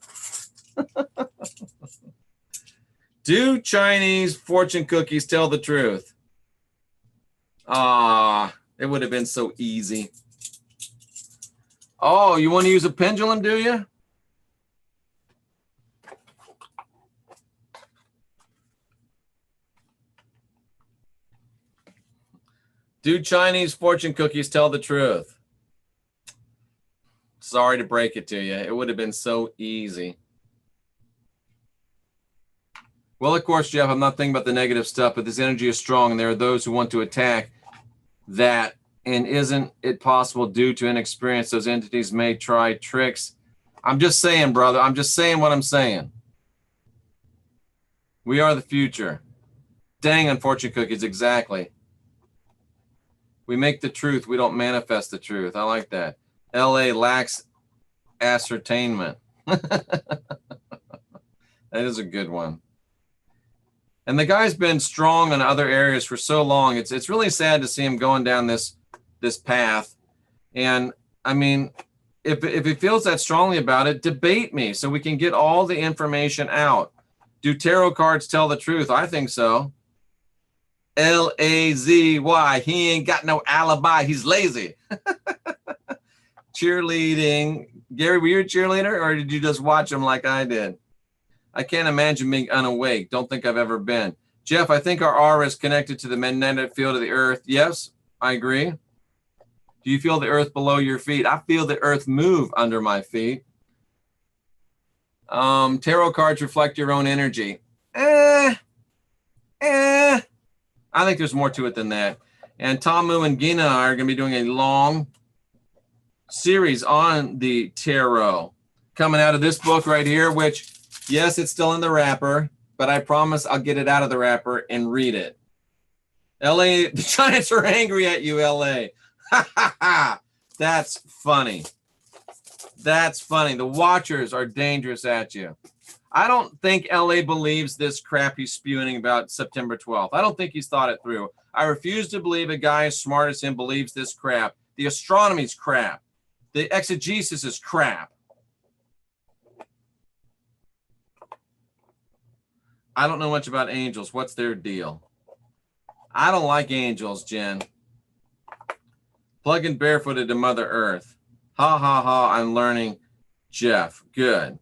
Do Chinese fortune cookies tell the truth? It would have been so easy. Oh, you want to use a pendulum, do you? Do Chinese fortune cookies tell the truth? Sorry to break it to you. It would have been so easy. Well, of course, Jeff, I'm not thinking about the negative stuff, but this energy is strong, and there are those who want to attack that. And isn't it possible due to inexperience, those entities may try tricks? I'm just saying, brother. I'm just saying what I'm saying. We are the future. Dang on fortune cookies, exactly. We make the truth. We don't manifest the truth. I like that. LA lacks ascertainment. That is a good one. And the guy's been strong in other areas for so long. It's really sad to see him going down this path. And I mean, if he feels that strongly about it, debate me so we can get all the information out. Do tarot cards tell the truth? I think so. L-A-Z-Y. He ain't got no alibi. He's lazy. Cheerleading Gary, were you a cheerleader or did you just watch them like I did? I can't imagine being unawake. Don't think I've ever been. Jeff, I think our aura is connected to the magnetic field of the earth. Yes, I agree. Do you feel the earth below your feet? I feel the earth move under my feet. Tarot cards reflect your own energy. I think there's more to it than that. And Tamu and Gina are going to be doing a long series on the tarot coming out of this book right here, which, yes, it's still in the wrapper, but I promise I'll get it out of the wrapper and read it. LA, the Giants are angry at you, LA. That's funny. That's funny. The Watchers are dangerous at you. I don't think LA believes this crap he's spewing about September 12th. I don't think he's thought it through. I refuse to believe a guy as smart as him believes this crap. The astronomy's crap. The exegesis is crap. I don't know much about angels. What's their deal? I don't like angels, Jen. Plugging barefooted to Mother Earth. Ha, ha, ha, I'm learning. Jeff, good.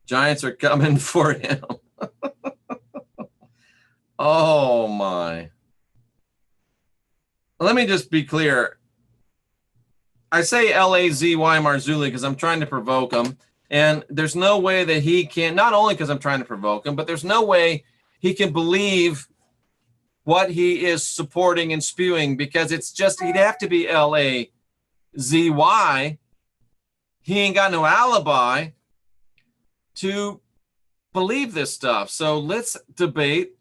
Giants are coming for him. Oh, my. Let me just be clear. I say L-A-Z-Y Marzulli because I'm trying to provoke him. And there's no way that he can, not only because I'm trying to provoke him, but there's no way he can believe what he is supporting and spewing because it's just, he'd have to be L-A-Z-Y. He ain't got no alibi to believe this stuff. So let's debate.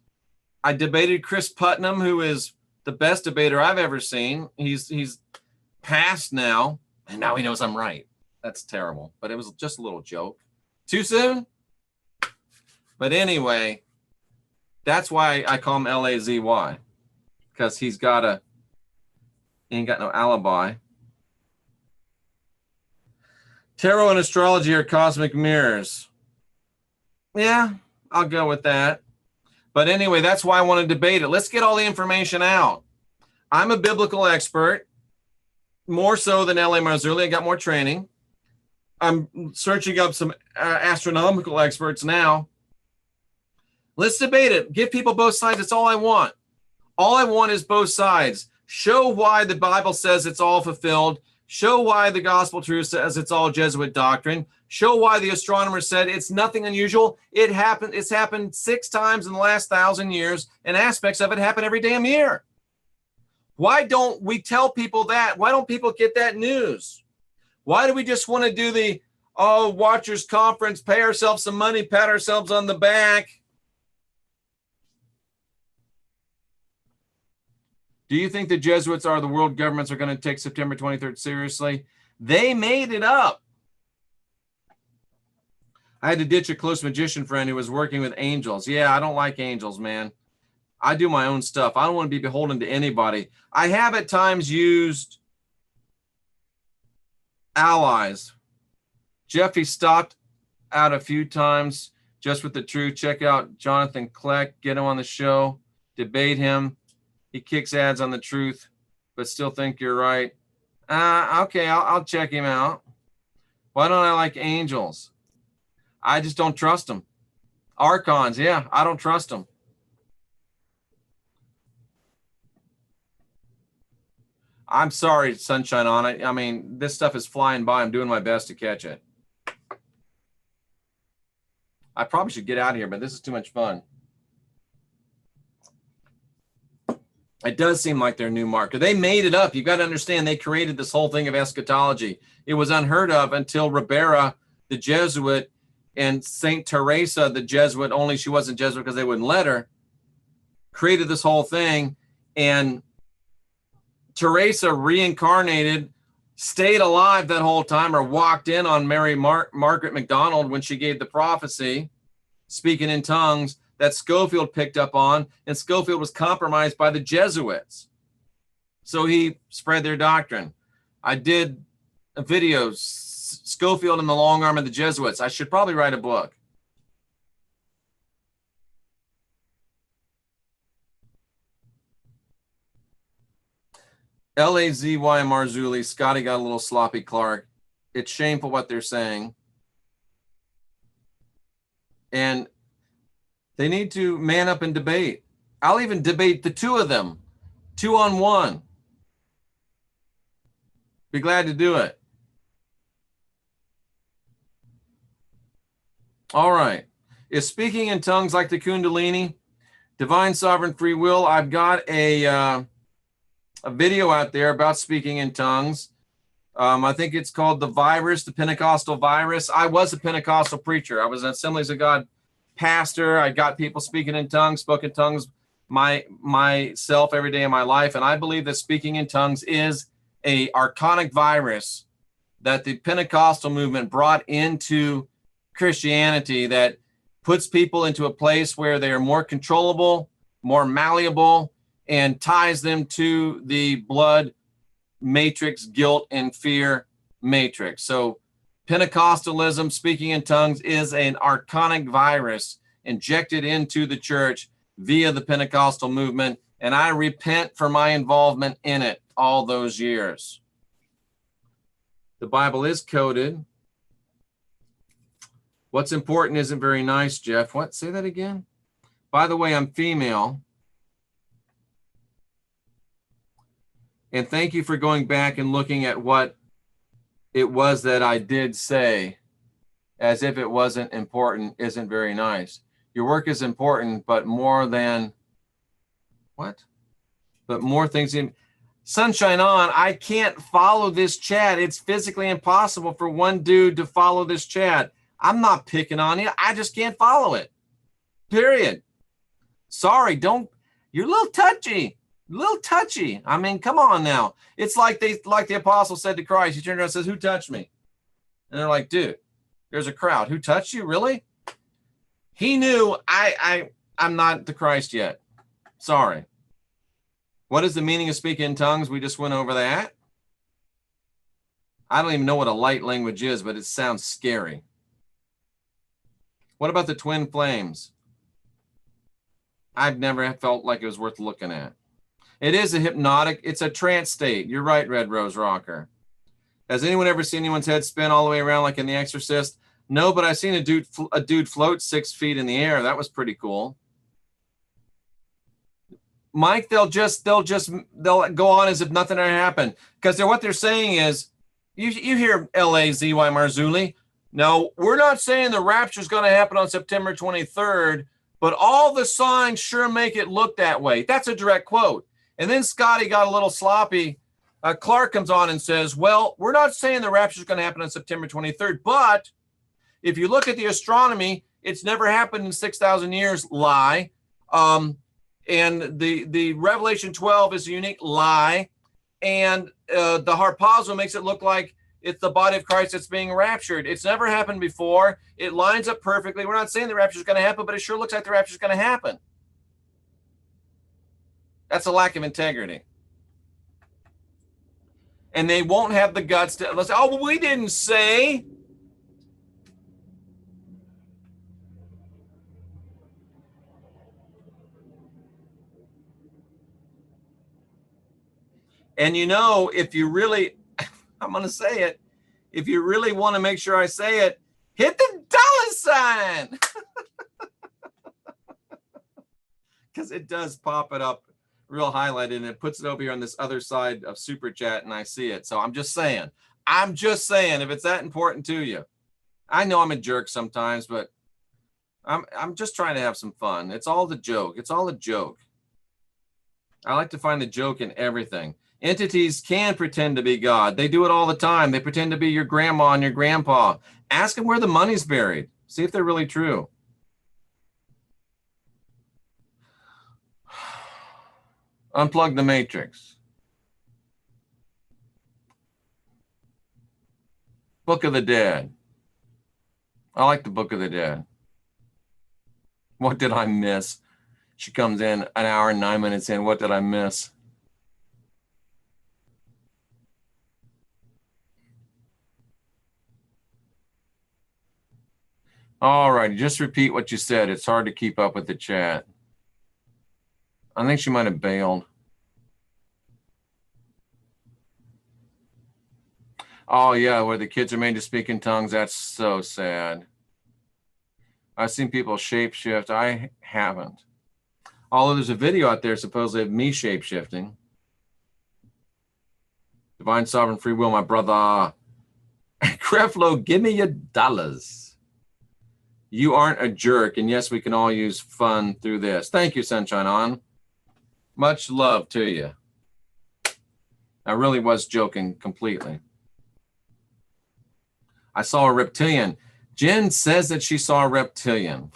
I debated Chris Putnam, who is the best debater I've ever seen. He's passed now, and now he knows I'm right. That's terrible, but it was just a little joke. Too soon? But anyway, that's why I call him L-A-Z-Y, because he ain't got no alibi. Tarot and astrology are cosmic mirrors. Yeah, I'll go with that. But anyway, that's why I want to debate it. Let's get all the information out. I'm a biblical expert, more so than L.A. Marzulli. I got more training. I'm searching up some astronomical experts now. Let's debate it. Give people both sides. That's all I want. All I want is both sides. Show why the Bible says it's all fulfilled. Show why the gospel truth says it's all Jesuit doctrine. Show why the astronomer said it's nothing unusual. It's happened 6 times in the last 1,000 years, and aspects of it happen every damn year. Why don't we tell people that? Why don't people get that news? Why do we just want to do the Watchers Conference, pay ourselves some money, pat ourselves on the back? Do you think the Jesuits or the world governments are going to take September 23rd seriously? They made it up. I had to ditch a close magician friend who was working with angels. Yeah, I don't like angels, man. I do my own stuff. I don't want to be beholden to anybody. I have at times used allies. Jeffy stopped out a few times just with the truth. Check out Jonathan Kleck. Get him on the show. Debate him. He kicks ads on the truth, but still think you're right. Okay, I'll check him out. Why don't I like angels? I just don't trust them. Archons, yeah, I don't trust them. I'm sorry, Sunshine on it. I mean, this stuff is flying by. I'm doing my best to catch it. I probably should get out of here, but this is too much fun. It does seem like their new marker. They made it up. You've got to understand they created this whole thing of eschatology. It was unheard of until Ribera, the Jesuit, and St. Teresa, the Jesuit, only she wasn't Jesuit because they wouldn't let her, created this whole thing. And Teresa reincarnated, stayed alive that whole time, or walked in on Mary Margaret MacDonald when she gave the prophecy, speaking in tongues, that Schofield picked up on, and Schofield was compromised by the Jesuits. So he spread their doctrine. I did a video, Schofield and the Long Arm of the Jesuits. I should probably write a book. L-A-Z-Y Marzulli. Scotty got a little sloppy, Clark. It's shameful what they're saying. And they need to man up and debate. I'll even debate the two of them, 2-on-1. Be glad to do it. All right. Is speaking in tongues like the Kundalini? Divine sovereign free will. I've got a video out there about speaking in tongues. I think it's called The Virus, the Pentecostal Virus. I was a Pentecostal preacher. I was an Assemblies of God pastor. I got people speaking in tongues, spoke in tongues myself every day of my life. And I believe that speaking in tongues is a archonic virus that the Pentecostal movement brought into Christianity that puts people into a place where they are more controllable, more malleable, and ties them to the blood matrix, guilt and fear matrix. So Pentecostalism, speaking in tongues, is an archonic virus injected into the church via the Pentecostal movement, and I repent for my involvement in it all those years. The Bible is coded. What's important isn't very nice, Jeff. What? Say that again? By the way, I'm female. And thank you for going back and looking at what it was that I did say, as if it wasn't important, isn't very nice. Your work is important, but more than what? But more things in Sunshine On. I can't follow this chat. It's physically impossible for one dude to follow this chat. I'm not picking on you. I just can't follow it. Period. Sorry, you're a little touchy. A little touchy. I mean, come on now. It's like the apostle said to Christ. He turned around and says, "Who touched me?" And they're like, "Dude, there's a crowd. Who touched you? Really?" He knew I'm not the Christ yet. Sorry. What is the meaning of speaking in tongues? We just went over that. I don't even know what a light language is, but it sounds scary. What about the twin flames? I've never felt like it was worth looking at. It is a hypnotic, it's a trance state. You're right, Red Rose Rocker. Has anyone ever seen anyone's head spin all the way around like in The Exorcist? No, but I've seen a dude float 6 feet in the air. That was pretty cool. Mike, they'll go on as if nothing ever happened. Because what they're saying is, you hear LAZY Marzulli. No, we're not saying the rapture is going to happen on September 23rd, but all the signs sure make it look that way. That's a direct quote. And then Scotty got a little sloppy. Clark comes on and says, well, we're not saying the rapture is going to happen on September 23rd, but if you look at the astronomy, it's never happened in 6,000 years. Lie. And the Revelation 12 is a unique lie. And the harpazo makes it look like it's the body of Christ that's being raptured. It's never happened before. It lines up perfectly. We're not saying the rapture is going to happen, but it sure looks like the rapture is going to happen. That's a lack of integrity. And they won't have the guts to say, oh, well, we didn't say. And you know, if you really, I'm going to say it, if you really want to make sure I say it, hit the dollar sign. Because it does pop it up real highlighted and it puts it over here on this other side of Super Chat and I see it. So I'm just saying if it's that important to you. I know I'm a jerk sometimes, but I'm just trying to have some fun. It's all the joke. It's all a joke. I like to find the joke in everything. Entities can pretend to be God. They do it all the time. They pretend to be your grandma and your grandpa. Ask them where the money's buried. See if they're really true. Unplug the matrix. Book of the Dead. I like the Book of the Dead. What did I miss? She comes in an hour and 9 minutes in. What did I miss? All right, just repeat what you said. It's hard to keep up with the chat. I think she might have bailed. Oh, yeah, where the kids are made to speak in tongues. That's so sad. I've seen people shapeshift. I haven't. Although there's a video out there supposedly of me shapeshifting. Divine sovereign free will, my brother. Creflo, give me your dollars. You aren't a jerk. And yes, we can all use fun through this. Thank you, Sunshine On. Much love to you. I really was joking completely. I saw a reptilian. Jen says that she saw a reptilian.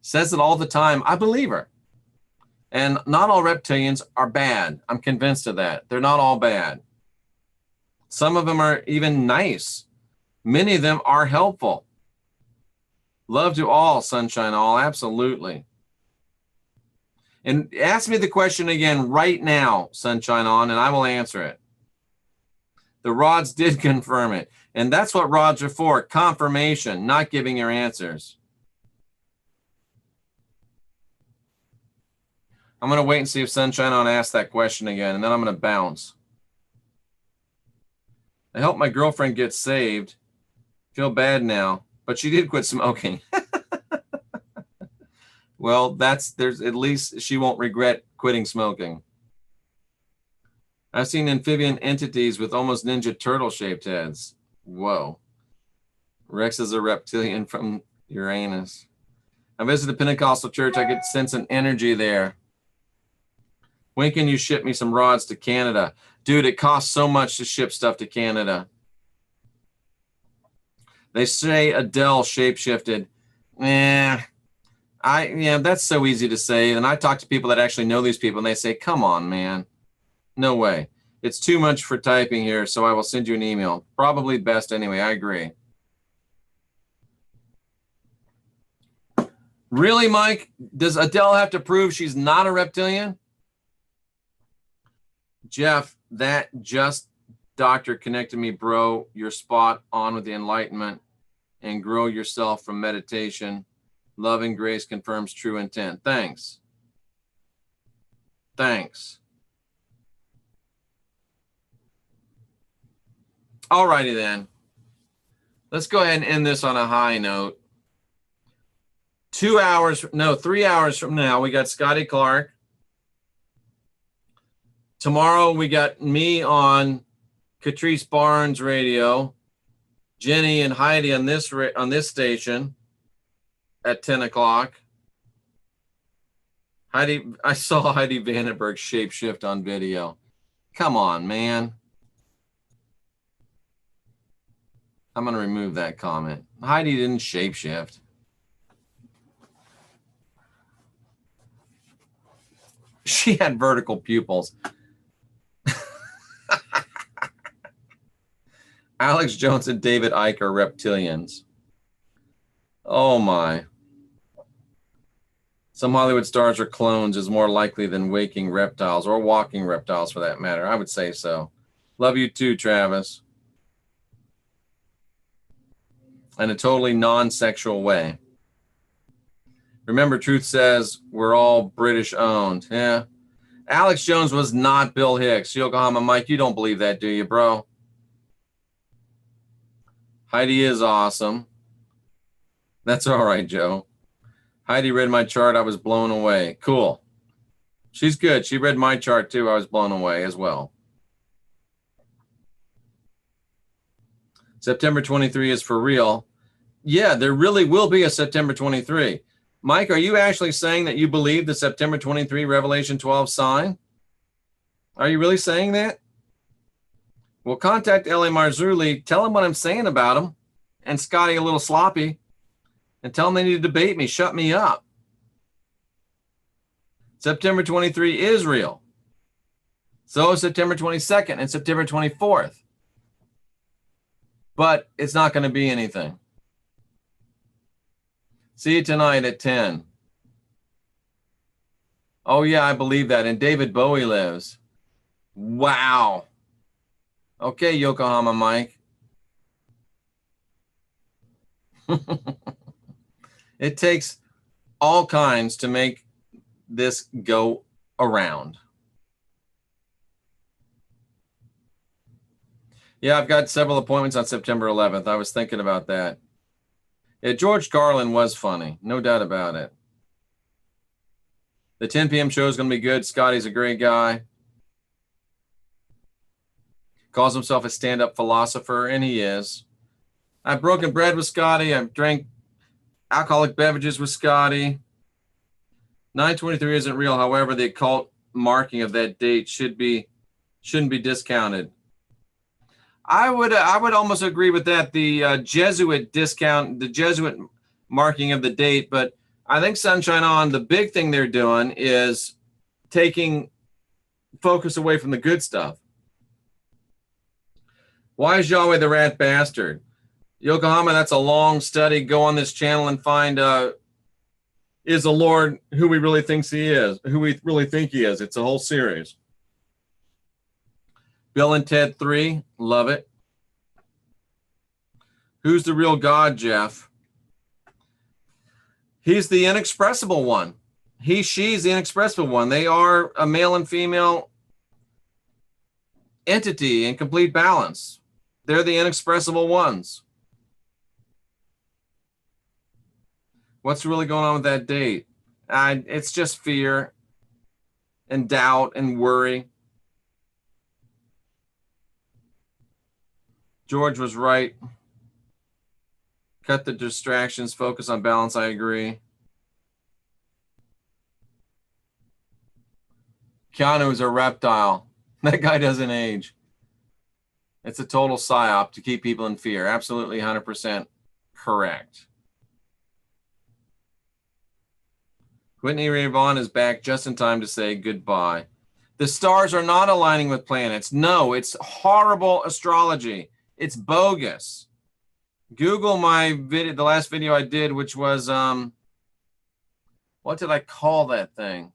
Says it all the time. I believe her. And not all reptilians are bad. I'm convinced of that. They're not all bad. Some of them are even nice. Many of them are helpful. Love to all, Sunshine All. Absolutely. And ask me the question again right now, Sunshine On, and I will answer it. The rods did confirm it. And that's what rods are for, confirmation, not giving your answers. I'm going to wait and see if Sunshine On asks that question again, and then I'm going to bounce. I helped my girlfriend get saved. Feel bad now, but she did quit smoking. Well, there's at least she won't regret quitting smoking. I've seen amphibian entities with almost Ninja Turtle shaped heads. Whoa. Rex is a reptilian from Uranus. I visited the Pentecostal church. I could sense an energy there. When can you ship me some rods to Canada? Dude, it costs so much to ship stuff to Canada. They say Adele shapeshifted. That's so easy to say. And I talk to people that actually know these people, and they say, come on, man. No way. It's too much for typing here, so I will send you an email. Probably best anyway. I agree. Really, Mike? Does Adele have to prove she's not a reptilian? Jeff, that just doctor connected me, bro. You're spot on with the enlightenment and grow yourself from meditation. Love and grace confirms true intent. Thanks. Thanks. All righty then. Let's go ahead and end this on a high note. 3 hours from now, we got Scotty Clark. Tomorrow, we got me on Catrice Barnes Radio, Jenny and Heidi on this station at 10 o'clock. I saw Heidi Vandenberg shapeshift on video. Come on, man. I'm going to remove that comment. Heidi didn't shapeshift. She had vertical pupils. Alex Jones and David Icke are reptilians. Oh my. Some Hollywood stars are clones is more likely than waking reptiles or walking reptiles for that matter. I would say so. Love you too, Travis. In a totally non-sexual way. Remember, Truth says we're all British owned. Yeah. Alex Jones was not Bill Hicks. Yokohama Mike, you don't believe that, do you, bro? Heidi is awesome. That's all right, Joe. Heidi read my chart. I was blown away. Cool. She's good. She read my chart too. I was blown away as well. September 23 is for real. Yeah, there really will be a September 23. Mike, are you actually saying that you believe the September 23 Revelation 12 sign? Are you really saying that? Well, contact L.A. Marzulli, tell him what I'm saying about him, and Scotty a little sloppy, and tell him they need to debate me, shut me up. September 23 is real. So is September 22nd and September 24th. But it's not going to be anything. See you tonight at 10. Oh, yeah, I believe that. And David Bowie lives. Wow. Okay, Yokohama Mike. It takes all kinds to make this go around. Yeah, I've got several appointments on September 11th. I was thinking about that. Yeah, George Carlin was funny, no doubt about it. The 10 p.m. show is going to be good. Scotty's a great guy. Calls himself a stand-up philosopher, and he is. I've broken bread with Scotty. I've drank alcoholic beverages with Scotty. 9/23 isn't real. However, the occult marking of that date shouldn't be discounted. I would almost agree with that. The Jesuit discount, the Jesuit marking of the date, but I think Sunshine On, the big thing they're doing is taking focus away from the good stuff. Why is Yahweh the rat bastard? Yokohama, that's a long study. Go on this channel and find is the Lord who we really think he is, who we really think he is. It's a whole series. Bill and Ted 3, love it. Who's the real God, Jeff? He's the inexpressible one. She's the inexpressible one. They are a male and female entity in complete balance. They're the inexpressible ones. What's really going on with that date? It's just fear and doubt and worry. George was right. Cut the distractions, focus on balance. I agree. Keanu is a reptile. That guy doesn't age. It's a total psyop to keep people in fear. Absolutely 100% correct. Whitney Ray Vaughn is back just in time to say goodbye. The stars are not aligning with planets. No, it's horrible astrology. It's bogus. Google my video, the last video I did, which was, what did I call that thing?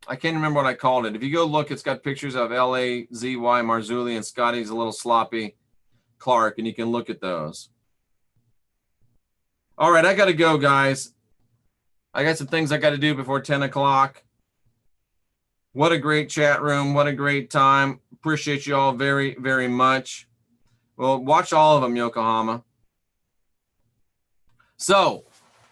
I can't remember what I called it. If you go look, it's got pictures of L-A-Z-Y, Marzulli, and Scotty's a little sloppy Clark, and you can look at those. All right, I got to go, guys. I got some things I got to do before 10 o'clock. What a great chat room. What a great time. Appreciate you all very, very much. Well, watch all of them, Yokohama. So,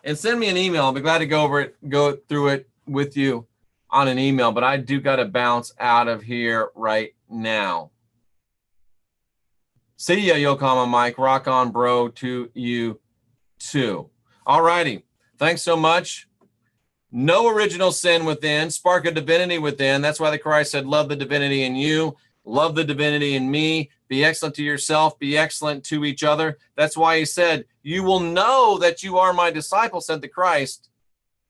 and send me an email. I'll be glad to go through it with you on an email, but I do got to bounce out of here right now. See ya, Yokohama Mike. Rock on, bro, to you too. All righty. Thanks so much. No original sin within, spark of divinity within. That's why the Christ said, love the divinity in you, love the divinity in me, be excellent to yourself, be excellent to each other. That's why he said, you will know that you are my disciple, said the Christ,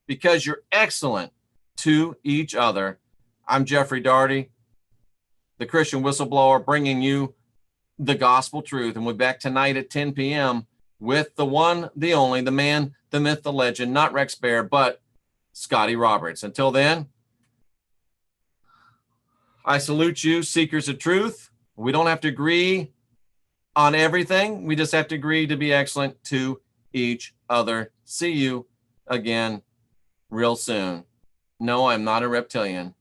because you're excellent to each other. I'm Jeffrey Daugherty, the Christian whistleblower, bringing you the gospel truth. And we'll be back tonight at 10 p.m. with the one, the only, the man, the myth, the legend, not Rex Bear, but Scotty Roberts. Until then, I salute you, seekers of truth. We don't have to agree on everything. We just have to agree to be excellent to each other. See you again real soon. No, I'm not a reptilian.